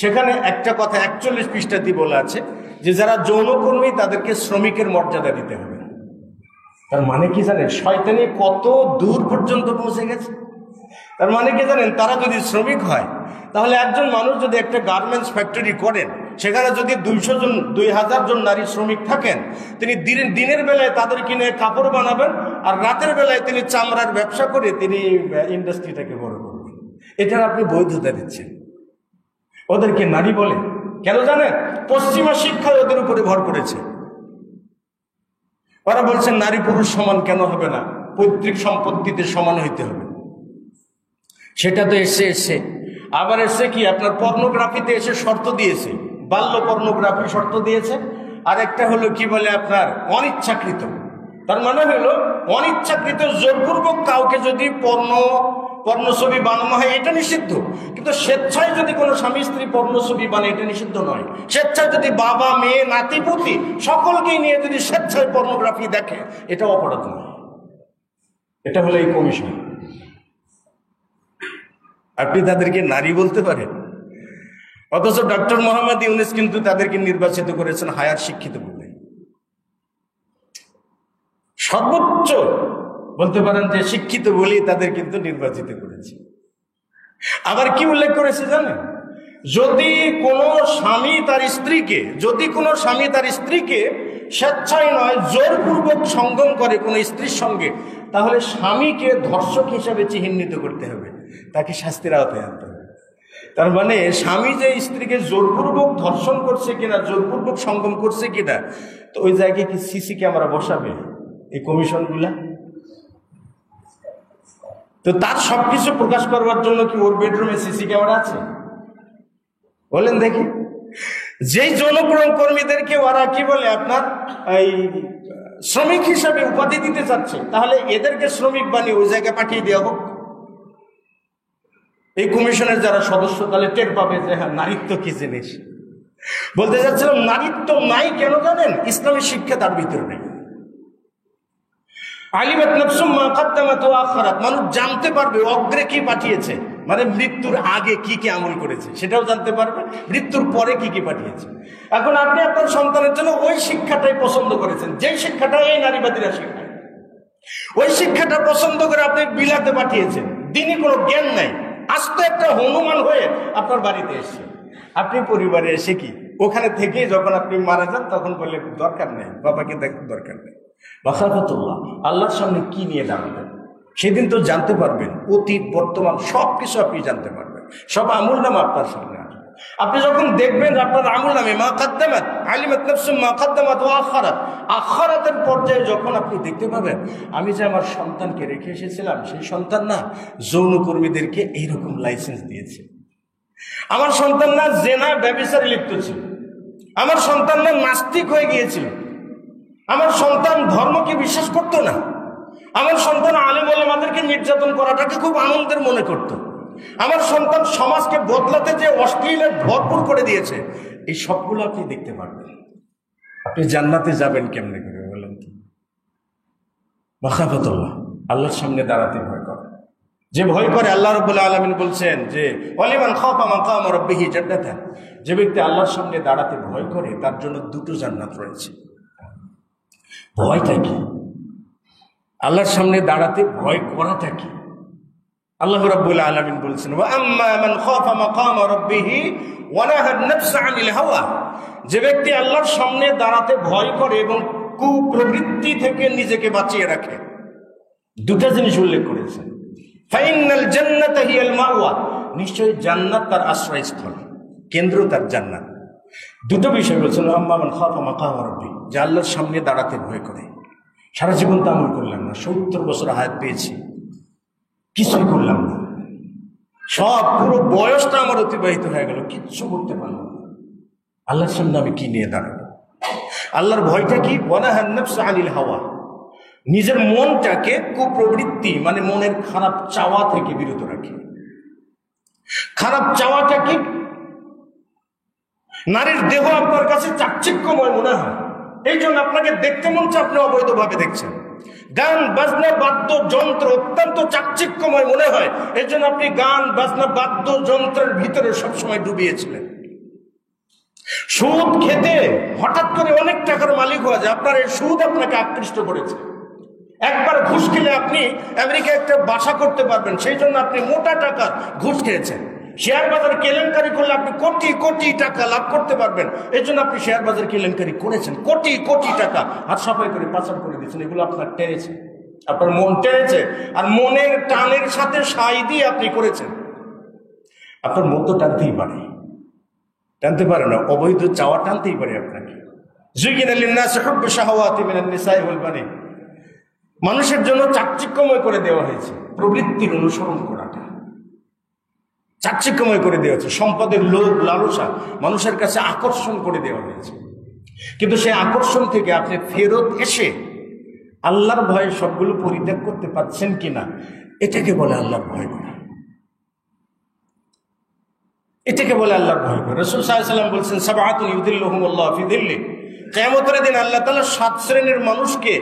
সেখানে একটা কথা 41 পৃষ্ঠাতে বলা আছে যে যারা যৌনকর্মী তাদেরকে শ্রমিকের মর্যাদা দিতে হবে। তার মানে কি জানেন, শয়তানি কত দূর পর্যন্ত পৌঁছে গেছে। তার মানে কি জানেন, তারা যদি শ্রমিক হয়, তাহলে একজন মানুষ যদি একটা গার্মেন্টস ফ্যাক্টরি করেন, সেখানে যদি 200 জন 2000 জন নারী শ্রমিক থাকেন, তিনি দিনের বেলায় তাদের কিনে কাপড় বানাবেন, আর রাতের বেলায় তিনি চামড়ার ব্যবসা করে তিনি ইন্ডাস্ট্রিটাকে বড় করবেন। এটার আপনি বৈধতা দিচ্ছেন। ওদেরকে নারী বলে কেন জানেন? পশ্চিমা শিক্ষায় ওদের উপরে ভর করেছে। ওরা বলছেন নারী পুরুষ সমান কেন হবে না, পৈতৃক সম্পত্তিতে সমান হইতে হবে। সেটা তো এসে আবার এসে কি আপনার পর্নোগ্রাফিতে এসে শর্ত দিয়েছে, বাল্য পর্নোগ্রাফি শর্ত দিয়েছে। আর একটা হলো কি বলে আপনার অনিচ্ছাকৃত। তার মানে হলো অনিচ্ছাকৃত জোরপূর্বক কাউকে যদি পর্ণ ছবি বানানো হয়, এটা নিষিদ্ধ। কিন্তু স্বেচ্ছায় যদি কোনো স্বামী স্ত্রী পর্ণ ছবি বানায়, এটা নিষিদ্ধ নয়। স্বেচ্ছায় যদি বাবা মেয়ে নাতি পুতি সকলকেই নিয়ে যদি স্বেচ্ছায় পর্নোগ্রাফি দেখে, এটা অপরাধ নয়। এটা হলো এই কমিশন। আপনি তাদেরকে নারী বলতে পারেন, অথচ ডক্টর মোহাম্মদ ইউনূস কিন্তু তাদেরকে নির্বাচিত করেছেন হায়ার শিক্ষিত বলে। সর্বোচ্চ বলতে পারেন যে শিক্ষিত বলেই তাদের কিন্তু নির্বাচিত করেছে। আবার কি উল্লেখ করেছে জানেন? যদি কোনো স্বামী তার স্ত্রীকে স্বেচ্ছায় নয় জোরপূর্বক সঙ্গম করে কোনো স্ত্রীর সঙ্গে, তাহলে স্বামীকে ধর্ষক হিসাবে চিহ্নিত করতে হবে, তাকে শাস্তির আওতায় আনতে হবে। তার মানে স্বামী যে স্ত্রীকে জোরপূর্বক ধর্ষণ করছে কিনা, জোরপূর্বক সঙ্গম করছে কিনা, তো ওই জায়গায় কি সিসি ক্যামেরা বসাবে এই কমিশনগুলা? তো তার সবকিছু প্রকাশ করবার জন্য কি ওর বেডরুমে সিসি ক্যামেরা আছে? বলেন দেখি। যেই যৌনগ্রহণ কর্মীদেরকে ওরা কি বলে আপনার এই শ্রমিক হিসাবে উপাধি দিতে চাচ্ছে, তাহলে এদেরকে শ্রমিক বানিয়ে ওই জায়গায় পাঠিয়ে দেওয়া হোক। এই কমিশনের যারা সদস্য তাহলে টের পাবে যে হ্যাঁ, নারীত্ব কি জিনিস। বলতে চাচ্ছিলাম, নারীত্ব নাই কেন জানেন? ইসলামী শিক্ষা তার ভিতরে নেই। আলিমাত নাফসুম মা কদ্দামাত ওয়া আখখারাত, মানুষ জানতে পারবে অগ্রে কি পাঠিয়েছে, মানে মৃত্যুর আগে কি কি আমল করেছে সেটাও জানতে পারবে, মৃত্যুর পরে কি কি পাঠিয়েছে। এখন আপনি আপনার সন্তানের জন্য ওই শিক্ষাটাই পছন্দ করেছেন, যেই শিক্ষাটা এই নারীবাদীরা শেখায়, ওই শিক্ষাটা পছন্দ করে আপনি বিলাতে পাঠিয়েছেন। দিনই কোনো জ্ঞান নাই, আস্ত একটা হনুমান হয়ে আপনার বাড়িতে এসে, আপনি পরিবারে এসে কি ওখানে থেকে যখন আপনি মারা যান তখন বললে দরকার নেই, বাবাকে দেখার দরকার নেই। বাখারাতুল্লাহ, আল্লাহর সামনে কি নিয়ে দাঁড়াবেন সেদিন তো জানতে পারবেন। অতীত বর্তমান সবকিছু আপনি জানতে পারবেন, সব আমল নামা আপনার সামনে আসবে। আপনি যখন দেখবেন আপনার আমল নামে মা কদ্দামাত আলিমাত নাফসুম মা কদ্দামাত ওয়া আখখারাত, আখখারাতের পর্যায়ে যখন আপনি দেখতে পাবেন আমি যে আমার সন্তানকে রেখে এসেছিলাম, সেই সন্তান না যৌনকর্মীদেরকে এইরকম লাইসেন্স দিয়েছে, আমার সন্তান না জেনা ব্যভিচারে লিপ্ত ছিল, আমার সন্তান না নাস্তিক হয়ে গিয়েছিল, আমার সন্তান ধর্মকে বিশ্বাস করতো না, আমার সন্তান আলেম ওলামাদেরকে নির্যাতন করাটাকে খুব আনন্দের মনে করত। আমার সন্তান সমাজকে বদলাতে যে অশ্লীলে ভরপুর করে দিয়েছে, এই সবগুলো আপনি দেখতে পারবেন। আপনি জান্নাতে যাবেন কেমনে করে বলেন? মাখাফাতুল্লাহ, আল্লাহর সামনে দাঁড়াতে ভয় করে। যে ভয় করে, আল্লাহ রাব্বুল আলামিন বলছেন যে ওয়ালিমান খাফা মাকাম রাব্বিহি জান্নাতান, যে ব্যক্তি আল্লাহর সামনে দাঁড়াতে ভয় করে তার জন্য দুটো জান্নাত রয়েছে। ভয়টা কি? আল্লাহর সামনে দাঁড়াতে ভয় করাটা কি? আল্লাহ রাব্বুল আলামিন বলছেন ওয়া আম্মা মান খাফা মাকাম রাব্বিহি ওয়া নাহা আন-নাফসা আনিল হাওয়া, যে ব্যক্তি আল্লাহর সামনে দাঁড়াতে ভয় করে এবং কুপ্রবৃত্তি থেকে নিজেকে বাঁচিয়ে রাখে, দুটো জিনিস উল্লেখ করেছেন। ফাইনাল জান্নাতা হিয়াল মাওয়া, নিশ্চয়ই জান্নাত তার আশ্রয়স্থল, কেন্দ্র তার জান্নাত। দুটো বিষয় বলছেন। আম্মা মান খাফা মাকাম রাব্বি, যে আল্লাহর সামনে দাঁড়াতে ভয় করে। সারা জীবন তো আমল করলাম না, 70 বছর হায়াত পেয়েছি, কিছুই করলাম না, সব পুরো বয়সটা আমার অতিবাহিত হয়ে গেল, কিচ্ছু করতে পারলাম না। আল্লাহর সামনে আমি কি নিয়ে দাঁড়াবো? আল্লাহর ভয়টা কি? ওয়ানাহান নাফসা আনিল হাওয়া, নিজের মনটাকে কুপ্রবৃত্তি মানে মনের খারাপ চাওয়া থেকে বিরত রাখে। খারাপ চাওয়াটা কি? নারীর দেহ আপনার কাছে চাকচিক্যময় মনে হয়, এই জন্য আপনাকে দেখতে মন চায়, আপনি অবৈধভাবে দেখছেন। গান বাজনা বাদ্যযন্ত্র অত্যন্ত চাকচিক্যময় মনে হয়, এই জন্য আপনি গান বাজনা বাদ্যযন্ত্রের ভিতরে সবসময় ডুবিয়েছিলেন। সুদ খেতে হঠাৎ করে অনেক টাকার মালিক হওয়া যায়, আপনার এই সুদ আপনাকে আকৃষ্ট করেছে। একবার ঘুষ খেলে আপনি আমেরিকায় একটা বাসা করতে পারবেন, সেই জন্য আপনি মোটা টাকার ঘুষ খেয়েছেন। শেয়ার বাজার কেলেঙ্কারি করলে আপনি কোটি কোটি টাকা লাভ করতে পারবেন, এই জন্য আপনি শেয়ার বাজার কেলেঙ্কারি করেছেন, কোটি কোটি টাকা হাত সাফাই করে পাচার করে দিয়েছেন। এগুলো আপনার টেনেছে, আপনার মন টেনেছে, আর মনের টানের সাথে সাই দিয়ে আপনি করেছেন। আপনার মন তো টানতেই পারে, টানতে পারে না, অবৈধ চাওয়া টানতেই পারে আপনাকে। যুগিনা লিন্নাসি হুব্বু শাহাওয়াতি মিনান নিসাই ওয়াল বানিন, মানুষের জন্য চাকচিক্যময় করে দেওয়া হয়েছে প্রবৃত্তির অনুসরণ করাটা, চাকচিক্যময় করে দেওয়া হয়েছে। সম্পদের লোভ লালসা মানুষের কাছে আকর্ষণ করে দেওয়া হয়েছে, কিন্তু সেই আকর্ষণ থেকে আপনি ফেরত এসে আল্লাহর ভয়ে সবগুলো পরিত্যাগ করতে পারছেন কিনা, এটাকে বলে আল্লাহর ভয় করা, এটাকে বলে আল্লাহর ভয় করা। রাসূল সাল্লাল্লাহু আলাইহি ওয়াসাল্লাম বলেছেন সাবআতুন ইউযিল্লুহুমুল্লাহু ফি যিল্লি, কিয়ামতের দিন আল্লাহ তাআলা 7 শ্রেণীর মানুষকে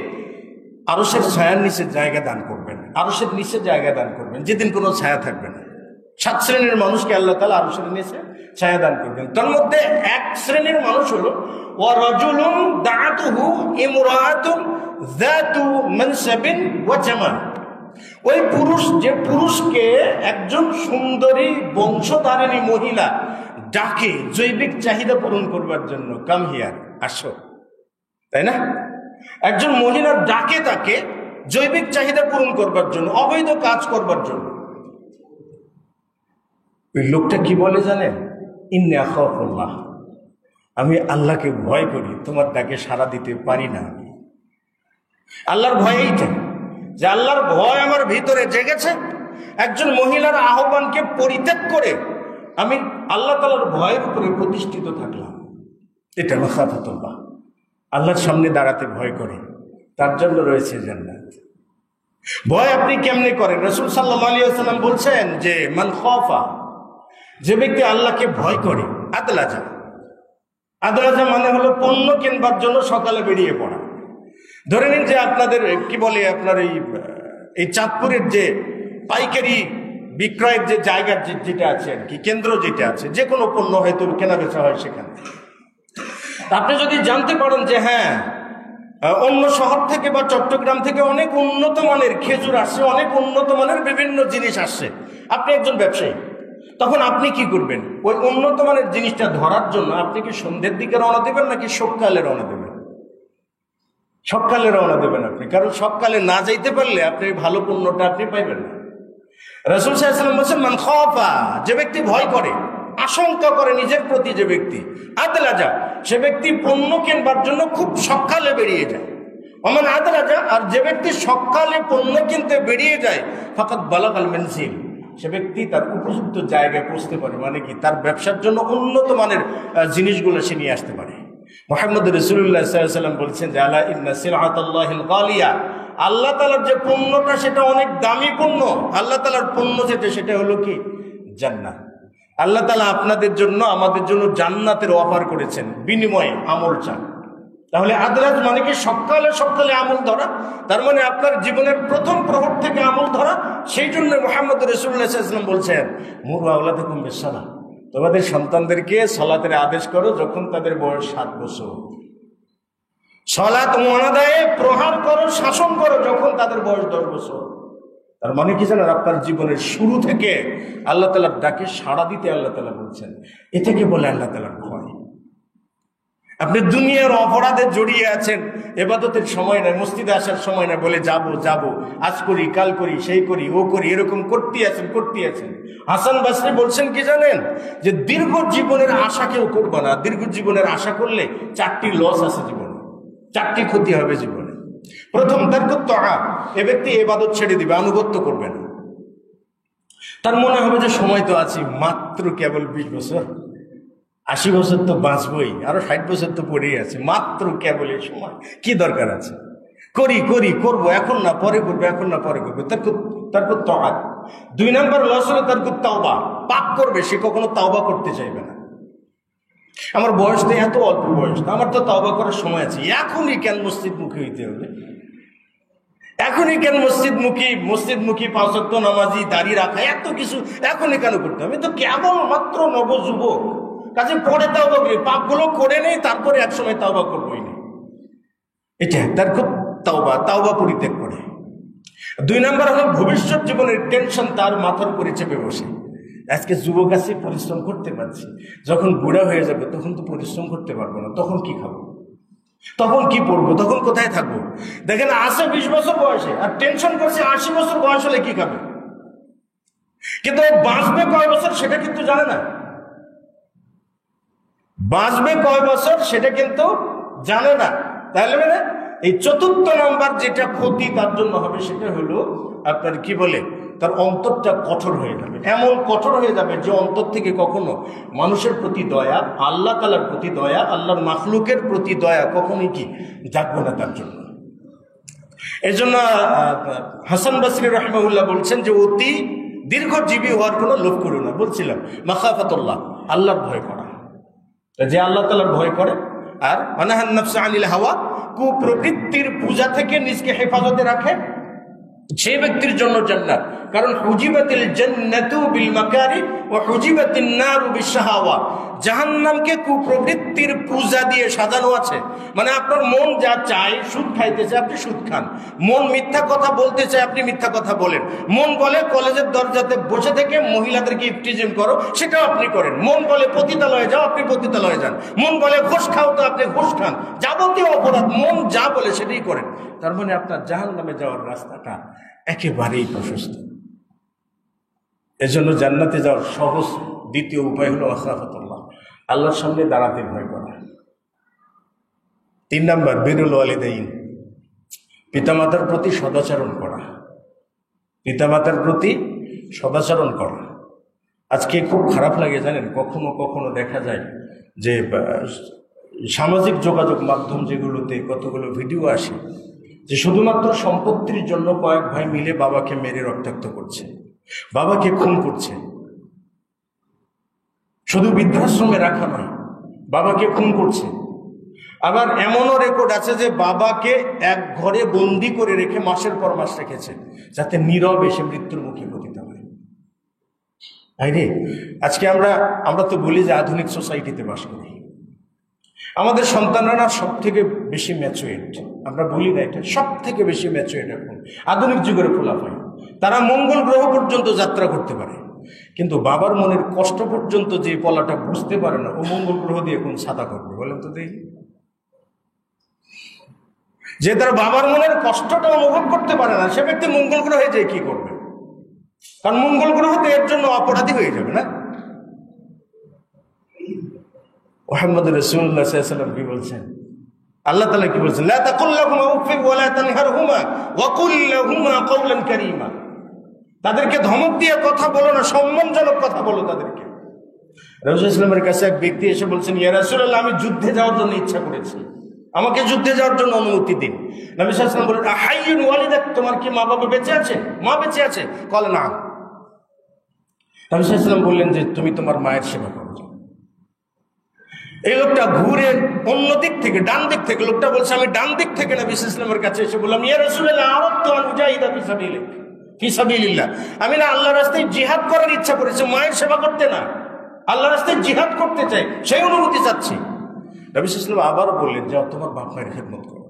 আরশের ছায়ার নিচে জায়গা দান করবেন, আরশের নিচে জায়গা দান করবেন, যেদিন কোনো ছায়া থাকবে না। 7 শ্রেণীর মানুষকে আল্লাহ তাআলা আরশের নিচে ছায়া দান করবেন। তার মধ্যে এক শ্রেণীর মানুষ হলো ওয়া রাজুলুন দাআতুহু ইমরাআতুন যাতু মানসাবিন ওয়া জামাল, ওই পুরুষ, যে পুরুষকে একজন সুন্দরী বংশধারিণী মহিলা ডাকে জৈবিক চাহিদা পূরণ করবার জন্য, কাম হিয়ার, আসো, তাই না? একজন মহিলার ডাকে তাকে জৈবিক চাহিদা পূরণ করবার জন্য, অবৈধ কাজ করবার জন্য। ওই লোকটা কি বলে জানেন? ইন্নী আখাফুল্লাহ, আমি আল্লাহকে ভয় করি, তোমার ডাকে সাড়া দিতে পারি না। আমি আল্লাহর ভয় এইটা, যে আল্লাহর ভয় আমার ভিতরে জেগেছে, একজন মহিলার আহ্বানকে পরিত্যাগ করে আমি আল্লাহ তাআলার ভয়ের উপরে প্রতিষ্ঠিত থাকলাম। এটা মাখাফাতুল্লাহ, আল্লাহর সামনে দাঁড়াতে ভয় করে, তার জন্য রয়েছে জান্নাত। ভয় আপনি কেমনে করেন? রাসূল সাল্লাল্লাহু আলাইহি ওয়াসাল্লাম বলছেন যে মান খাফা, যে ব্যক্তি আল্লাহকে ভয় করে, আদলাজা, আদলাজা মানে হলো পণ্য কিনবার জন্য সকালে বেরিয়ে পড়া। ধরে নিন যে আপনাদের কি বলে, আপনার এই চাঁদপুরের যে পাইকারি বিক্রয়ের যে জায়গা যেটা আছে আর কি, কেন্দ্র যেটা আছে, যে কোনো পণ্য হয়তো কেনা বেচা হয় সেখানে। আপনি যদি জানতে পারেন যে হ্যাঁ অন্য শহর থেকে বা চট্টগ্রাম থেকে অনেক উন্নত মানের খেজুর আসছে, অনেক উন্নত মানের বিভিন্ন জিনিস আসছে, আপনি একজন ব্যবসায়ী, তখন আপনি কি করবেন? ওই উন্নত মানের জিনিসটা ধরার জন্য আপনি কি সন্ধ্যের দিকে রওনা দেবেন নাকি সকালে রওনা দেবেন? সকালে রওনা দেবেন আপনি, কারণ সকালে না যাইতে পারলে আপনি ভালো পণ্যটা আপনি পাইবেন না। রাসূল সাল্লাল্লাহু আলাইহি ওয়াসাল্লাম বলেছেন মান খাফা, যে ব্যক্তি ভয় করে, আশঙ্কা করে নিজের প্রতি, যে ব্যক্তি আদলাজা, সে ব্যক্তি পণ্য কিনবার জন্য খুব সকালে বেরিয়ে যায়। ওমান আদলাজা, আর যে ব্যক্তি সকালে পণ্য কিনতে বেরিয়ে যায়, ফাকাদ বালাগাল মানজিল, সে ব্যক্তি তার উপযুক্ত জায়গায় পৌঁছতে পারে, মানে কি তার ব্যবসার জন্য উন্নত মানের জিনিসগুলো সে নিয়ে আসতে পারে। মুহাম্মদ রাসূলুল্লাহ সাল্লাল্লাহু আলাইহি ওয়াসাল্লাম বলেছেন যে আলা ইন্না সিলআতাল্লাহিল গালিয়া, আল্লাহ তাআলার যে পণ্যটা সেটা অনেক দামি পণ্য। আল্লাহ তাআলার পণ্য যেটা, সেটা হলো কি জান্নাহ। আল্লাহ তাআলা আপনাদের জন্য আমাদের জন্য জান্নাতের অফার করেছেন, বিনিময়ে আমল চান। তাহলে আদরাজ মানে কি সকালে সকালে আমল ধরা, তার মানে আপনার জীবনের প্রথম প্রহর থেকে আমল ধরা। সেই জন্য মুহাম্মদ রাসূলুল্লাহ সাল্লাল্লাহু আলাইহি ওয়াসাল্লাম বলছেন, মুরু আওলাদাকুম বিসসালাহ, তোমাদের সন্তানদেরকে সালাতের আদেশ করো যখন তাদের বয়স 7 বছর। সালাত মুনাদায়ে প্রহার করো, শাসন করো যখন তাদের বয়স 10 বছর। তার মানে কি জানেন, আপনার জীবনের শুরু থেকে আল্লাহ তাআলার ডাকে সাড়া দিতে আল্লাহ তাআলা বলছেন। এ থেকে বলে আল্লাহ তাআলার ভয়। আপনি দুনিয়ার অপরাধে জড়িয়ে আছেন, ইবাদতের সময় নাই, মসজিদে আসার সময় নাই, বলে যাব আজ করি, কাল করি, সেই করি, ও করি, এরকম করতে আছেন। হাসান বসরি বলছেন কি জানেন, যে দীর্ঘ জীবনের আশা কেউ করবে না। দীর্ঘ জীবনের আশা করলে 4টি লস আছে জীবনে, 4টি ক্ষতি হবে জীবনে। প্রথম, তারকুত তাআ, এ ব্যক্তি ইবাদত ছেড়ে দিবে, আনুগত্য করবে না। তার মনে হবে যে সময় তো আছে, মাত্র কেবল 20 বছর, 80 বছর তো বাঁচবই, আরো 60 বছর তো পড়েই আছে, মাত্র কেবল এই সময়, কি দরকার আছে, করবো, এখন না পরে করবো, এখন না পরে করবো। তারকুত তাআ। 2 নম্বর লস হলো তারকুত তাওবা, পাপ করবে, সে কখনো তাওবা করতে চাইবে না। আমার বয়স তো এত অল্প বয়স, আমার তো তাওবা করার সময় আছে, এখনই কেন মসজিদমুখী হইতে হবে, এখনই কেন মসজিদমুখী 5 ওয়াক্ত নামাজি, দাড়ি রাখা, এত কিছু এখনই কেন করতে হবে? তো কেবল মাত্র নবযুবক, কাজে পরে তাওবা করি, পাপগুলো করে নেই, তারপরে একসময় তাওবা করবোই না। এটা তারকুত তাওবা পরিত্যাগ করে। 2 নম্বর হলো ভবিষ্যৎ জীবনের টেনশন তার মাথার উপরে চেপে বসে। আজকে যুবক আছে, পরিশ্রম করতে পারছি, যখন বুড়া হয়ে যাবে তখন তো পরিশ্রম করতে পারবো না, তখন কি খাবো, তখন কি পড়বো, তখন কোথায় থাকবো? দেখেন, আছে 20 বছর বয়সে আর টেনশন করছে 80 বছর বয়স হলে কি খাবে, কিন্তু বাঁচবে কয় বছর সেটা কিন্তু জানে না। বাঁচবে কয় বছর সেটা কিন্তু জানে না। তাহলে মানে এই 4র্থ নাম্বার যেটা ক্ষতি তার জন্য হবে, সেটা হলো আপনার কি বলে, তার অন্তরটা কঠোর হয়ে যাবে। এমন কঠোর হয়ে যাবে যে অন্তর থেকে কখনো মানুষের প্রতি দয়া, আল্লাহ তাআলার প্রতি দয়া, আল্লাহর মাখলুকের প্রতি দয়া কখনোই কি জাগবে না তার জন্য। এই জন্য হাসান বসরি রাহিমাহুল্লাহ বলছেন যে অতি দীর্ঘজীবী হওয়ার কোনো লোভ করো না। বলছিলাম মাখাফাতুল্লাহ, আল্লাহর ভয় করা, যে আল্লাহ তাআলার ভয় করে, আর আনাহান নাফসা আনিল হাওয়া, কুপ্রবৃত্তির পূজা থেকে নিজকে হেফাজতে রাখে, সে ব্যক্তির জন্য জান্নাত। কারণ হুজিবাতিল জান্নাতু বিল মাকারি ওয়া হুজিবাতিন নারু বিশহাওয়া, জাহান্নামকে কুপ্রবৃত্তির পূজা দিয়ে সাজানো আছে। মানে আপনার মন যা চায়, সুদ খাইতে চায় আপনি সুদ খান, মন মিথ্যা কথা বলতে চায় আপনি মিথ্যা কথা বলেন, মন বলে কলেজের দরজাতে বসে থেকে মহিলাদেরকে ইফটিজিম করো, সেটাও আপনি করেন, মন বলে পতিতালয়ে যাও আপনি পতিতালয়ে যান, মন বলে ঘুষ খাও তো আপনি ঘুষ খান, যাবতীয় অপরাধ মন যা বলে সেটাই করেন। তার মানে আপনার জাহান্নামে যাওয়ার রাস্তাটা একেবারেই প্রশস্ত। এজন্য জান্নাতে যাওয়ার সহজ দ্বিতীয় উপায় হলো মাখাফাতুল্লাহ, আল্লাহর সামনে দাঁড়াতে ভয় করা। 3 নম্বর বিরুল ওয়ালিদাইন, পিতামাতার প্রতি সদাচরণ করা, পিতামাতার প্রতি সদাচরণ করা। আজকে খুব খারাপ লাগে জানেন, কখনো কখনো দেখা যায় যে সামাজিক যোগাযোগ মাধ্যম যেগুলোতে কতগুলো ভিডিও আসে, যে শুধুমাত্র সম্পত্তির জন্য কয়েক ভাই মিলে বাবাকে মেরে রক্তাক্ত করছে, বাবাকে খুন করছে। শুধু বৃদ্ধাশ্রমে রাখা নয়, বাবাকে খুন করছে। আবার এমনও রেকর্ড আছে যে বাবাকে এক ঘরে বন্দি করে রেখে মাসের পর মাস রেখেছে, যাতে নীরবে সে মৃত্যুর মুখে পতিত হয়। রে আজকে আমরা তো বলি যে আধুনিক সোসাইটিতে বাস করি, আমাদের সন্তানরা সব থেকে বেশি ম্যাচুয়েট, আমরা বলি না এটা, সব থেকে বেশি ম্যাচুয়েট এখন আধুনিক যুগের ফলাফল। তারা মঙ্গল গ্রহ পর্যন্ত যাত্রা করতে পারে, কিন্তু বাবার মনের কষ্ট পর্যন্ত যে পলাটা বুঝতে পারে না, ও মঙ্গল গ্রহ দিয়ে কোন ছাতা করবে বলেন তো দেখি? যে তার বাবার মনের কষ্টটা অনুভব করতে পারে না, সে ব্যক্তি মঙ্গল গ্রহে যে কি করবে? কারণ মঙ্গল গ্রহতে এর জন্য অপরাধী হয়ে যাবে না। মুহাম্মদ রাসূলুল্লাহ সাল্লাল্লাহু আলাইহি ওয়াসাল্লাম কি বলছেন? আল্লাহ তাআলা কি বলছেন? লা তাকুল লাহুমা উফিন ওয়া লা তানহারহুমা ওয়া কুল লাহুমা কাওলান কারীমা। তাদেরকে ধমক দিয়ে কথা বলো না, সম্মানজনক কথা বলো তাদেরকে। রাসূল সাল্লাল্লাহু আলাইহি ওয়াসাল্লামের কাছে এক ব্যক্তি এসে বলছেন, ইয়া রাসূলুল্লাহ, আমি যুদ্ধে যাওয়ার জন্য ইচ্ছা করেছি, আমাকে যুদ্ধে যাওয়ার জন্য অনুমতি দিন। নবী সাল্লাল্লাহু আলাইহি ওয়াসাল্লাম বললেন, আহাইয়ুন ওয়ালিদাক, তোমার কি মা বাবা বেঁচে আছে? মা বেঁচে আছে? কল না। নবী সাল্লাল্লাহু আলাইহি ওয়াসাল্লাম বললেন যে তুমি তোমার মায়ের সেবা করো। এই লোকটা ঘুরে অন্য দিক থেকে, ডান দিক থেকে, লোকটা বলছে আমি ডান দিক থেকে নবী সাল্লাল্লাহু আলাইহি ওয়াসাল্লামের কাছে এসে বললাম, ইয়া রাসূলুল্লাহ আরাদতু আন উজাহিদা ফি সাবিলিল্লাহ, আমি না আল্লাহর রাস্তায় জিহাদ করার ইচ্ছা করেছি, মায়ের সেবা করতে না, আল্লাহর রাস্তায় জিহাদ করতে চাই, সেই অনুমতি চাচ্ছি। নবী সাল্লাল্লাহু আলাইহি ওয়াসাল্লাম আবারও বললেন, যাও তোমার বাপ মায়ের খেদমত করো।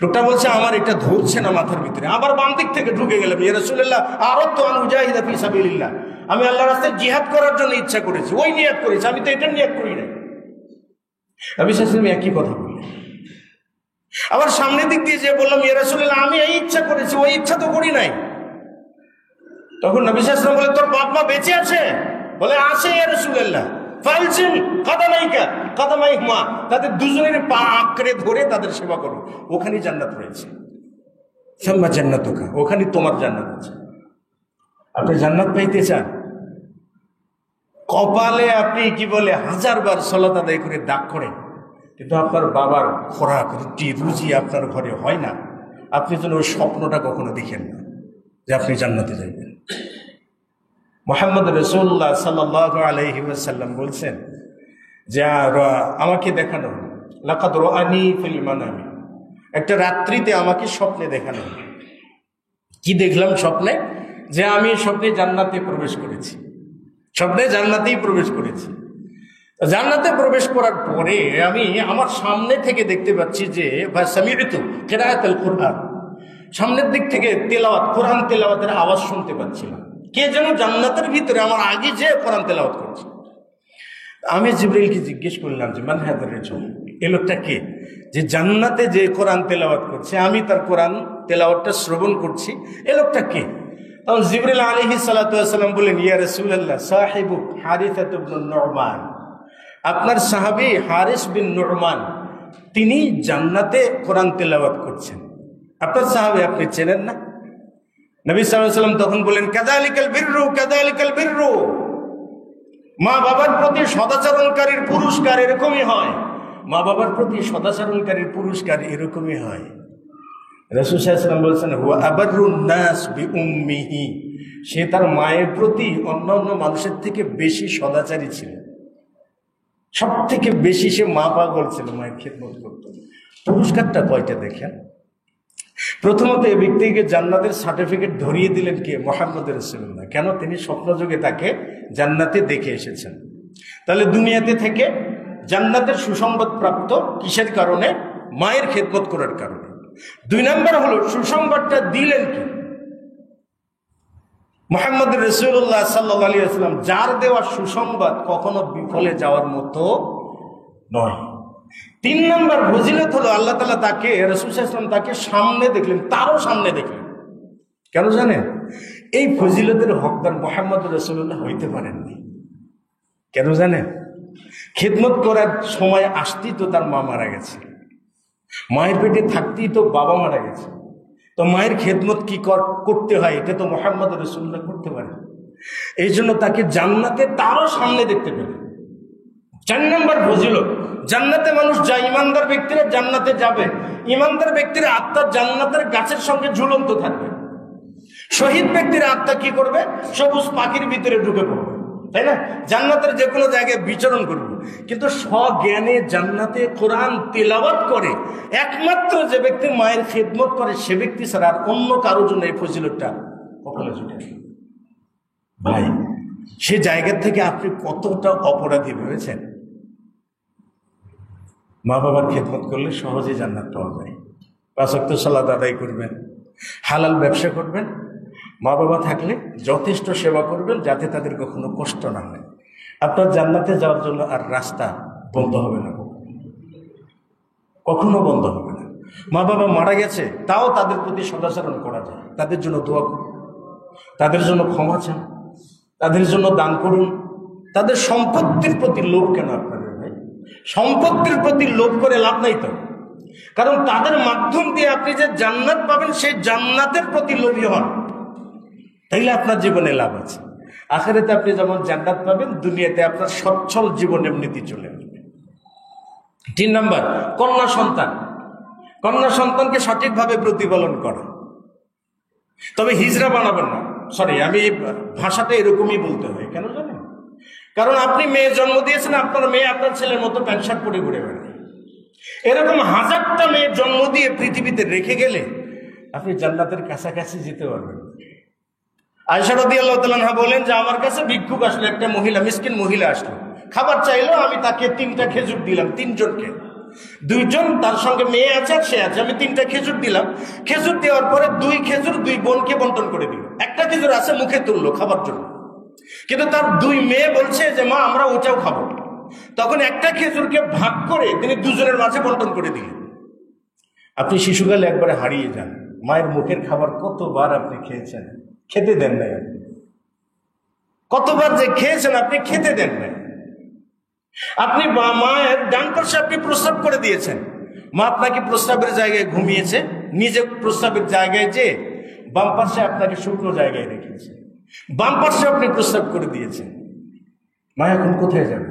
লোকটা বলছে আমার এটা ধরছে না মাথার ভিতরে, আবার বাম দিক থেকে ঢুকে গেলাম, ইয়া রাসূলুল্লাহ আরাদতু আন উজাহিদা ফি সাবিলিল্লাহ, আমি আল্লাহর রাস্তায় জিহাদ করার জন্য ইচ্ছা করেছি, ওই নিয়াত করেছি, আমি তো এটা নিয়াত করি নাই। নবী সাল্লাল্লাহু আলাইহি ওয়াসাল্লাম একই কথা বললেন। আবার সামনের দিক দিয়ে যে বললাম, ইয়া রাসূলুল্লাহ আমি এই ইচ্ছা করেছি, ওই ইচ্ছা তো করি নাই। তখন নবী সাল্লাল্লাহু আলাইহি ওয়াসাল্লাম বলে, তোর বাপ মা বেঁচে আছে? বলে আছে ইয়া রাসূলুল্লাহ। ফালজিম কাদামাইকা কাদামাইহুমা, তাদের দুজনের পা আঁকড়ে ধরে তাদের সেবা করো, ওখানেই জান্নাত রয়েছে। সাম্মা জান্নাতুকা, ওখানে তোমার জান্নাত আছে। আপনি জান্নাত পাইতে চান? কপালে আপনি কি বলে 1000 বার সালাত আদায় করে দাগ করেন, কিন্তু আপনার বাবার খোরাক রুজি আপনার ঘরে হয় না, আপনি যেন ওই স্বপ্নটা কখনো দেখেন না যে আপনি জান্নাতে যাইবেন। মুহাম্মদ রাসূলুল্লাহ সাল্লাল্লাহু আলাইহি ওয়াসাল্লাম বলছেন যে আমাকে দেখানো, লাকাদ রাআনি ফিল মানামি, একটা রাত্রিতে আমাকে স্বপ্নে দেখানো। কি দেখলাম স্বপ্নে? যে আমি স্বপ্নে জান্নাতে প্রবেশ করেছি, স্বপ্নে জান্নাতেই প্রবেশ করেছি। জান্নাতে প্রবেশ করার পরে আমি আমার সামনে থেকে দেখতে পাচ্ছি যে সামি'তু কিরাআতুল কুরআন, সামনের দিক থেকে তেলাওয়াত, কোরআন তেলাওয়াতের আওয়াজ শুনতে পাচ্ছিলাম। কে যেন জান্নাতের ভিতরে আমার আগে যে কোরআন তেলাওয়াত করছে। আমি জিবরাইলকে জিজ্ঞেস করলাম যে মান হাযার রাজুল, এই লোকটা কে যে জান্নাতে যে কোরআন তেলাওয়াত করছে, আমি তার কোরআন তেলাওয়াতটা শ্রবণ করছি, এই লোকটা কে? তখন জিবরাইল আলাইহিস সালাতু ওয়াস সালাম বললেন, ইয়া রাসূলুল্লাহ সাহিবু হারিসা ইবনে নু'মান, আপনার সাহাবী হারিস বিন নু'মান, তিনি জান্নাতে কোরআন তেলাওয়াত করছেন। আপনার সাহাবী, আপনি চেনেন না? নবী সাল্লাল্লাহু আলাইহি ওয়াসাল্লাম তখন বলেন, কাযালিকাল বিররু কাযালিকাল বিররু, মা বাবার প্রতি সদাচরণকারীর পুরস্কার এরকমই হয়, মা বাবার প্রতি সদাচরণকারীর পুরস্কার এরকমই হয়। রাসূল সাল্লাল্লাহু আলাইহি ওয়াসাল্লাম বলেছেন, হুয়া আবাররুন নাস বিউম্মিহি, সে তার মায়ের প্রতি অন্যান্য মানুষের থেকে বেশি সদাচারী ছিল, সব থেকে বেশি সে মা পাগল ছিল, মায়ের খেদমত করত। পুরস্কারটা কয়টা দেখেন। প্রথমত এই ব্যক্তিকে জান্নাতের সার্টিফিকেট ধরিয়ে দিলেন কে? মুহাম্মদ রাসূলুল্লাহ। কেন? তিনি স্বপ্নযোগে তাকে জান্নাতে দেখে এসেছেন। তাহলে দুনিয়াতে থেকে জান্নাতের সুসংবাদ প্রাপ্ত কিসের কারণে? মায়ের খেদমত করার কারণে। 2 নম্বর হলো সুসংবাদটা দিলেন কি? মুহাম্মদ রাসূলুল্লাহ সাল্লাল্লাহু আলাইহি ওয়াসাল্লাম, যার দেওয়া সুসংবাদ কখনো বিফলে যাওয়ার মতো নয়। 3 নম্বর ফজিলত হলো আল্লাহ তাআলা তাকে, রাসূল সাল্লাল্লাহু আলাইহি ওয়াসাল্লাম তাকে সামনে দেখলেন, তারও সামনে দেখলেন। কেন জানেন? এই ফজিলতের হকদার মুহাম্মদ রাসূলুল্লাহ হইতে পারেননি। কেন জানেন? খেদমত করার সময় আসতেই তো তার মা মারা গেছে, মায়ের পেটে থাকতেই তো বাবা মারা গেছে, তো মায়ের খেদমত কি করতে হয় এটা তো মুহাম্মদ রাসূলুল্লাহ করতে পারেন। এই জন্য তাকে জান্নাতে তারও সামনে দেখতে পেলেন। 4 নম্বর ফজিলত, জান্নাতে মানুষ যায়, ইমানদার ব্যক্তিরা জান্নাতে যাবে, ইমানদার ব্যক্তিরা আত্মা জান্নাতের গাছের সঙ্গে ঝুলন্ত থাকবে। শহীদ ব্যক্তির আত্মা কি করবে? সবুজ পাখির ভিতরে ঢুকে পড়বে, তাই না? জান্নাতের যে কোনো জায়গায় বিচরণ করবে। কিন্তু স্বজ্ঞানে জান্নাতে কোরআন তেলাওয়াত করে একমাত্র যে ব্যক্তি মায়ের খেদমত করে, সে ব্যক্তি ছাড়া আর অন্য কারোর জন্য এই ফজিলতটা কখনো জুটে না। ভাই, সে জায়গা থেকে আপনি কতটা অপরাধী ভেবেছেন? মা বাবার খেদমত করলে সহজে জান্নাত পাওয়া যায়। 5 ওয়াক্ত সালাত আদায় করবেন, হালাল ব্যবসা করবেন, মা বাবা থাকলে যথেষ্ট সেবা করবেন যাতে তাদের কখনো কষ্ট না হয়। আপনার জান্নাতে যাওয়ার জন্য আর রাস্তা বন্ধ হবে না, কখনো বন্ধ হবে না। মা বাবা মারা গেছে, তাও তাদের প্রতি সদাচরণ করা যায়, তাদের জন্য দোয়া করুন, তাদের জন্য ক্ষমা চান, তাদের জন্য দান করুন। তাদের সম্পত্তির প্রতি লোভ কেন আপনাদের? ভাই, সম্পত্তির প্রতি লোভ করে লাভ নাই তো, কারণ তাদের মাধ্যম দিয়ে আপনি যে জান্নাত পাবেন সেই জান্নাতের প্রতি লোভী হন, তাইলে আপনার জীবনে লাভ আছে। আখিরাতে আপনি যেমন জান্নাত পাবেন, দুনিয়াতে আপনার সচ্ছল জীবন এমনিতেই চলে আসবে। 3 নম্বর, কন্যা সন্তান। কন্যা সন্তানকে সঠিকভাবে প্রতিপালন করা, তবে হিজড়া বানাবেন না। সরি, আমি ভাষাটা এরকমই বলতে হয়, কেন জানেন? কারণ আপনি মেয়ে জন্ম দিয়েছেন, আপনার মেয়ে আপনার ছেলের মতো প্যান্ট শার্ট পরে ঘুরে বেড়ায়। এরকম হাজারটা মেয়ে জন্ম দিয়ে পৃথিবীতে রেখে গেলে আপনি জান্নাতের কাছাকাছি যেতে পারবেন। আয়েশা রাদিয়াল্লাহু তাআলা আনহা বলেন যে আমার কাছে ভিক্ষুক আসলো, একটা মহিলা, মিসকিন মহিলা আসলো, খাবার চাইলো, আমি তাকে 3টা খেজুর দিলাম, 3জনকে, 2জন তার সঙ্গে মেয়ে আছে আর সে আছে, আমি 3টা খেজুর দিলাম। খেজুর দেওয়ার পরে 2 খেজুর 2 বোনকে বন্টন করে দিল। একটা খেজুর আছে মুখে তুললো খাবার জন্য, কিন্তু তার 2 মেয়ে বলছে যে মা আমরা ওটাও খাবো। তখন একটা খেজুরকে ভাগ করে তিনি 2জনের মাঝে বন্টন করে দিলেন। আপনি শিশুকালে একবারে হারিয়ে যান, মায়ের মুখের খাবার কতবার আপনি খেয়েছেন, খেতে দেন নাই আপনি, কতবার যে খেয়েছেন আপনি খেতে দেন নাই। আপনি মায়ের ডান পাশে আপনি প্রস্রাব করে দিয়েছেন, মা আপনাকে প্রস্রাবের জায়গায় ঘুমিয়েছে, নিজে প্রস্রাবের জায়গায় যে বাম পাশে আপনাকে শুকনো জায়গায় রেখেছে, বাম পাশে আপনি প্রস্রাব করে দিয়েছেন। মা এখন কোথায় যাবে?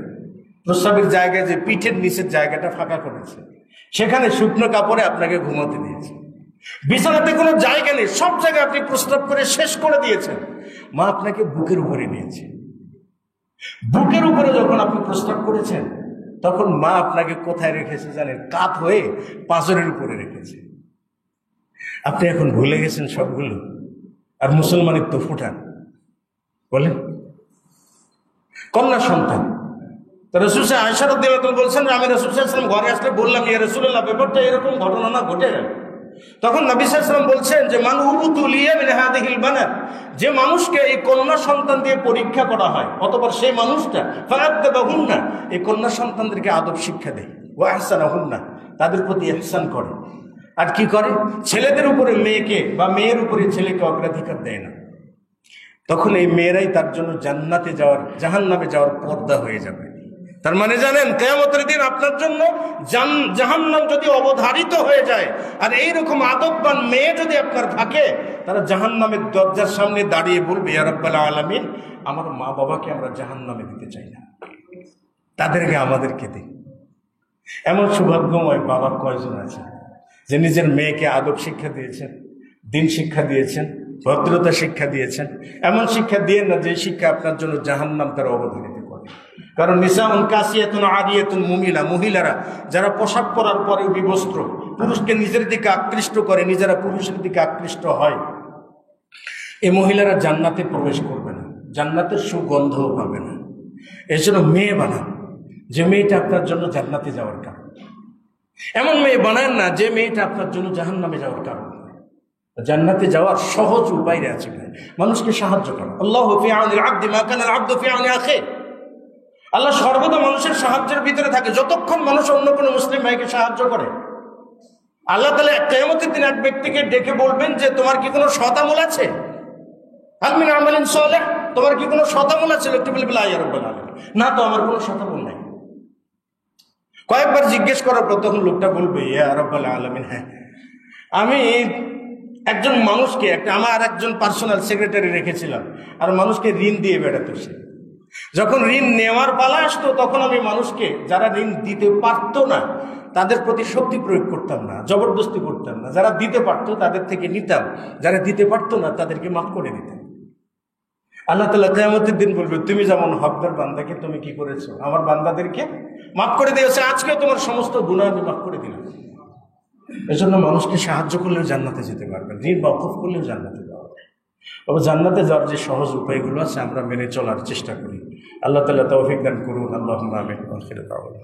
প্রস্রাবের জায়গায় যে পিঠের নিচের জায়গাটা ফাঁকা করেছে, সেখানে শুকনো কাপড়ে আপনাকে ঘুমাতে দিয়েছে। বিছানাতে কোনো জায়গা নেই, সব জায়গায় আপনি প্রস্রাব করে শেষ করে দিয়েছেন। মা আপনাকে বুকের উপরে নিয়েছে। বুকের উপরে যখন আপনি প্রস্রাব করেছেন, তখন মা আপনাকে কোথায় রেখেছে জানেন? কাত হয়ে পাঁজরের উপরে রেখেছে। আপনি এখন ভুলে গেছেন সবগুলো, আর মুসলমানের তো ফুটান বলেন। কন্যা সন্তান রাসূল আয়েশা রাদিয়াল্লাহু তাআলা বলছেন, আমি রাসূল সাল্লাল্লাহু আলাইহি ওয়াসাল্লাম ঘরে আসলে বললাম, ইয়া রাসূলুল্লাহ, ব্যাপারটা এরকম ঘটনা না ঘটে গেল। তখন নবী সাল্লাল্লাহু আলাইহি ওয়াসাল্লাম বলছেন যে মান উবতুলিয়া মিন হাদিহিল বানাত, যে মানুষকে এই কন্যা সন্তান দিয়ে পরীক্ষা করা হয়, অতঃপর সেই মানুষটা ফাআদাবাহুন্না, এই কন্যা সন্তানদেরকে আদব শিক্ষা দেয়, ওয়া আহসানাহুন্না, তাদের প্রতি ইহসান করে। আর কি করে? ছেলেদের উপরে মেয়েকে বা মেয়ের উপরে ছেলেকে অগ্রাধিকার দেয় না। তখন এই মেয়েরাই তার জন্য জান্নাতে যাওয়ার, জাহান্নামে যাওয়ার পর্দা হয়ে যাবে। তার মানে জানেন, কিয়ামতের দিন আপনার জন্য জাহান্নাম যদি অবধারিত হয়ে যায়, আর এইরকম আদববান মেয়ে যদি আপনার থাকে, তারা জাহান্নামের দরজার সামনে দাঁড়িয়ে বলবে, ইয়া রাব্বাল আলামিন, আমার মা বাবাকে আমরা জাহান্নামে দিতে চাই না, তাদেরকে আমাদেরকে দিন। এমন সৌভাগ্যময় বাবা কয়জন আছে যে নিজের মেয়েকে আদব শিক্ষা দিয়েছেন, দিন শিক্ষা দিয়েছেন, ভদ্রতা শিক্ষা দিয়েছেন। এমন শিক্ষা দিয়ে না যে শিক্ষা আপনার জন্য জাহান্নাম তারা অবধারিত করে। কারণ নিসাউন কাসিয়াতুন আরিয়াতুন মুমিলা, মহিলারা যারা পোশাক পরার পরে বিবস্ত্র, পুরুষকে নিজের দিকে আকৃষ্ট করে, নিজেরা পুরুষের দিকে আকৃষ্ট হয়, এই মহিলারা জান্নাতে প্রবেশ করবে না, জান্নাতের সুগন্ধও পাবে না। এই জন্য মেয়ে বানান যে মেয়েটা আপনার জন্য জান্নাতে যাওয়ার কারণ। এমন মেয়ে বানান না যে মেয়েটা আপনার জন্য জাহান্নামে যাওয়ার কারণ। জান্নাতে যাওয়ার সহজ উপায় আছে, মানুষকে সাহায্য করা। আল্লাহু ফি আউনিল আবদি মা কানা আল আবদু ফি আউনি আখিহি, আল্লাহ সর্বদা মানুষের সাহায্যের ভিতরে থাকে যতক্ষণ মানুষ অন্য কোনো মুসলিম ভাইকে সাহায্য করে। আল্লাহ তাআলা কিয়ামতের দিন এক ব্যক্তিকে ডেকে বলবেন যে তোমার কি কোনো সৎ আমল আছে? হাল মিন আমালিন সালিহ, তোমার কি কোনো সৎ আমল আছে? লোকটি বলবে লা ইয়া রাব্বাল আলামিন, না তো আমার কোনো সৎ আমল নাই। কয়েকবার জিজ্ঞেস করার পর তখন লোকটা বলবে, ইয়া রাব্বাল আলামিন, হ্যাঁ, আমি একজন মানুষকে, আমার একজন পার্সোনাল সেক্রেটারি রেখেছিলাম, আর মানুষকে ঋণ দিয়ে বেড়াতো। সে যখন ঋণ নেওয়ার পালা আসতো, তখন আমি মানুষকে, যারা ঋণ দিতে পারতো না তাদের প্রতি শক্তি প্রয়োগ করতাম না, জবরদস্তি করতাম না। যারা দিতে পারতো তাদের থেকে নিতাম, যারা দিতে পারতো না তাদেরকে মাফ করে দিতাম। আল্লাহ তাআলা কিয়ামতের দিন বলবে, তুমি যেমন হকদার বান্দাকে তুমি কি করেছো? আমার বান্দাদেরকে মাফ করে দিয়েছে, আজকে তোমার সমস্ত গুনাহ আমি মাফ করে দিলাম। এজন্য মানুষকে সাহায্য করলেও জান্নাতে যেতে পারবেন, ঋণ মওকুফ করলেও জান্নাতে যাওয়া যাবে। তবে জান্নাতে যাওয়ার যে সহজ উপায়গুলো আছে আমরা মেনে চলার চেষ্টা করি। আল্লাহ তাআলা তৌফিক দান করুন। আল্লাহুম্মা আমিন। আখির দাওয়ানা।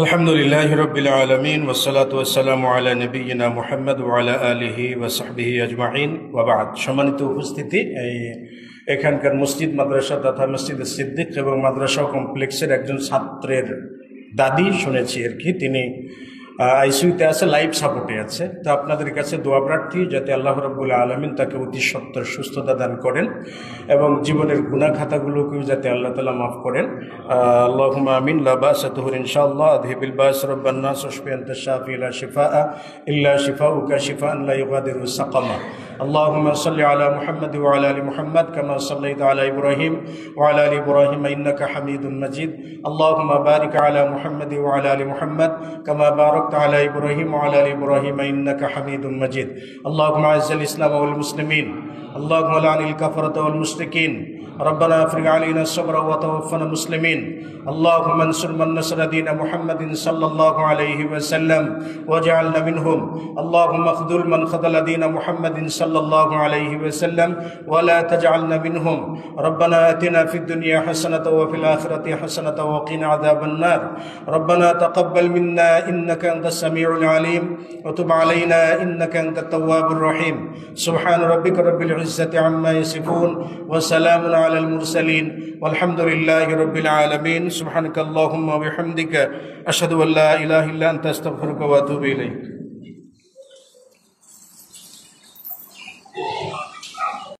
আলহামদুলিল্লাহি রাব্বিল আলামিন ওয়াস সালাতু ওয়াস সালামু আলা নবিয়িনা মুহাম্মদ ওয়া আলা আলিহি ওয়া সাহবিহি আজমাইন ওয়া বা'দ। সম্মানিত উপস্থিতি, এখানকার মসজিদ মাদ্রাসা তথা মসজিদ সিদ্দিক এবং মাদ্রাসা কমপ্লেক্সের একজন ছাত্রের দাদি শুনেছি আর কি, তিনি আইসিইউতে আছে, লাইফ সাপোর্টে আছে। তো আপনাদের কাছে দোয়া প্রার্থী যাতে আল্লাহ রাব্বুল আলামিন তাকে অতি সত্বর সুস্থতা দান করেন এবং জীবনের গুনাহ খাতাগুলোকেও যাতে আল্লাহ তাআলা মাফ করেন। আল্লাহুম্মা আমিন। লা বাসা তুহুর ইনশাআল্লাহ। আযহিবিল বাস রাব্বান নাস ওয়াশফি আনতা শাফি লা শিফাআ ইল্লা শিফাউকা শিফাআন লা ইউগাদিরু সাকামা। اللهم صل على محمد وعلى آل محمد كما صليت على إبراهيم وعلى آل إبراهيم إنك حميد مجيد اللهم بارك على محمد وعلى آل محمد كما باركت على إبراهيم وعلى آل إبراهيم إنك حميد مجيد اللهم أعز الإسلام والمسلمين اللهم لعن الكفرة والمشركين ربنا افرغ علينا الصبر وتوفنا مسلمين اللهم انصر من نصر دين محمد صلى الله عليه وسلم واجعلنا منهم اللهم اخذل من خذل دين محمد صلى الله عليه وسلم ولا تجعلنا منهم ربنا آتنا في الدنيا حسنة وفي الآخرة حسنة وقنا عذاب النار ربنا تقبل منا إنك أنت السميع العليم وتب علينا إنك أنت التواب الرحيم سبحان ربك رب العزة عما يصفون وسلام على المرسلين والحمد لله رب العالمين سبحانك اللهم وبحمدك أشهد أن لا إله إلا أنت أستغفرك وأتوب إليك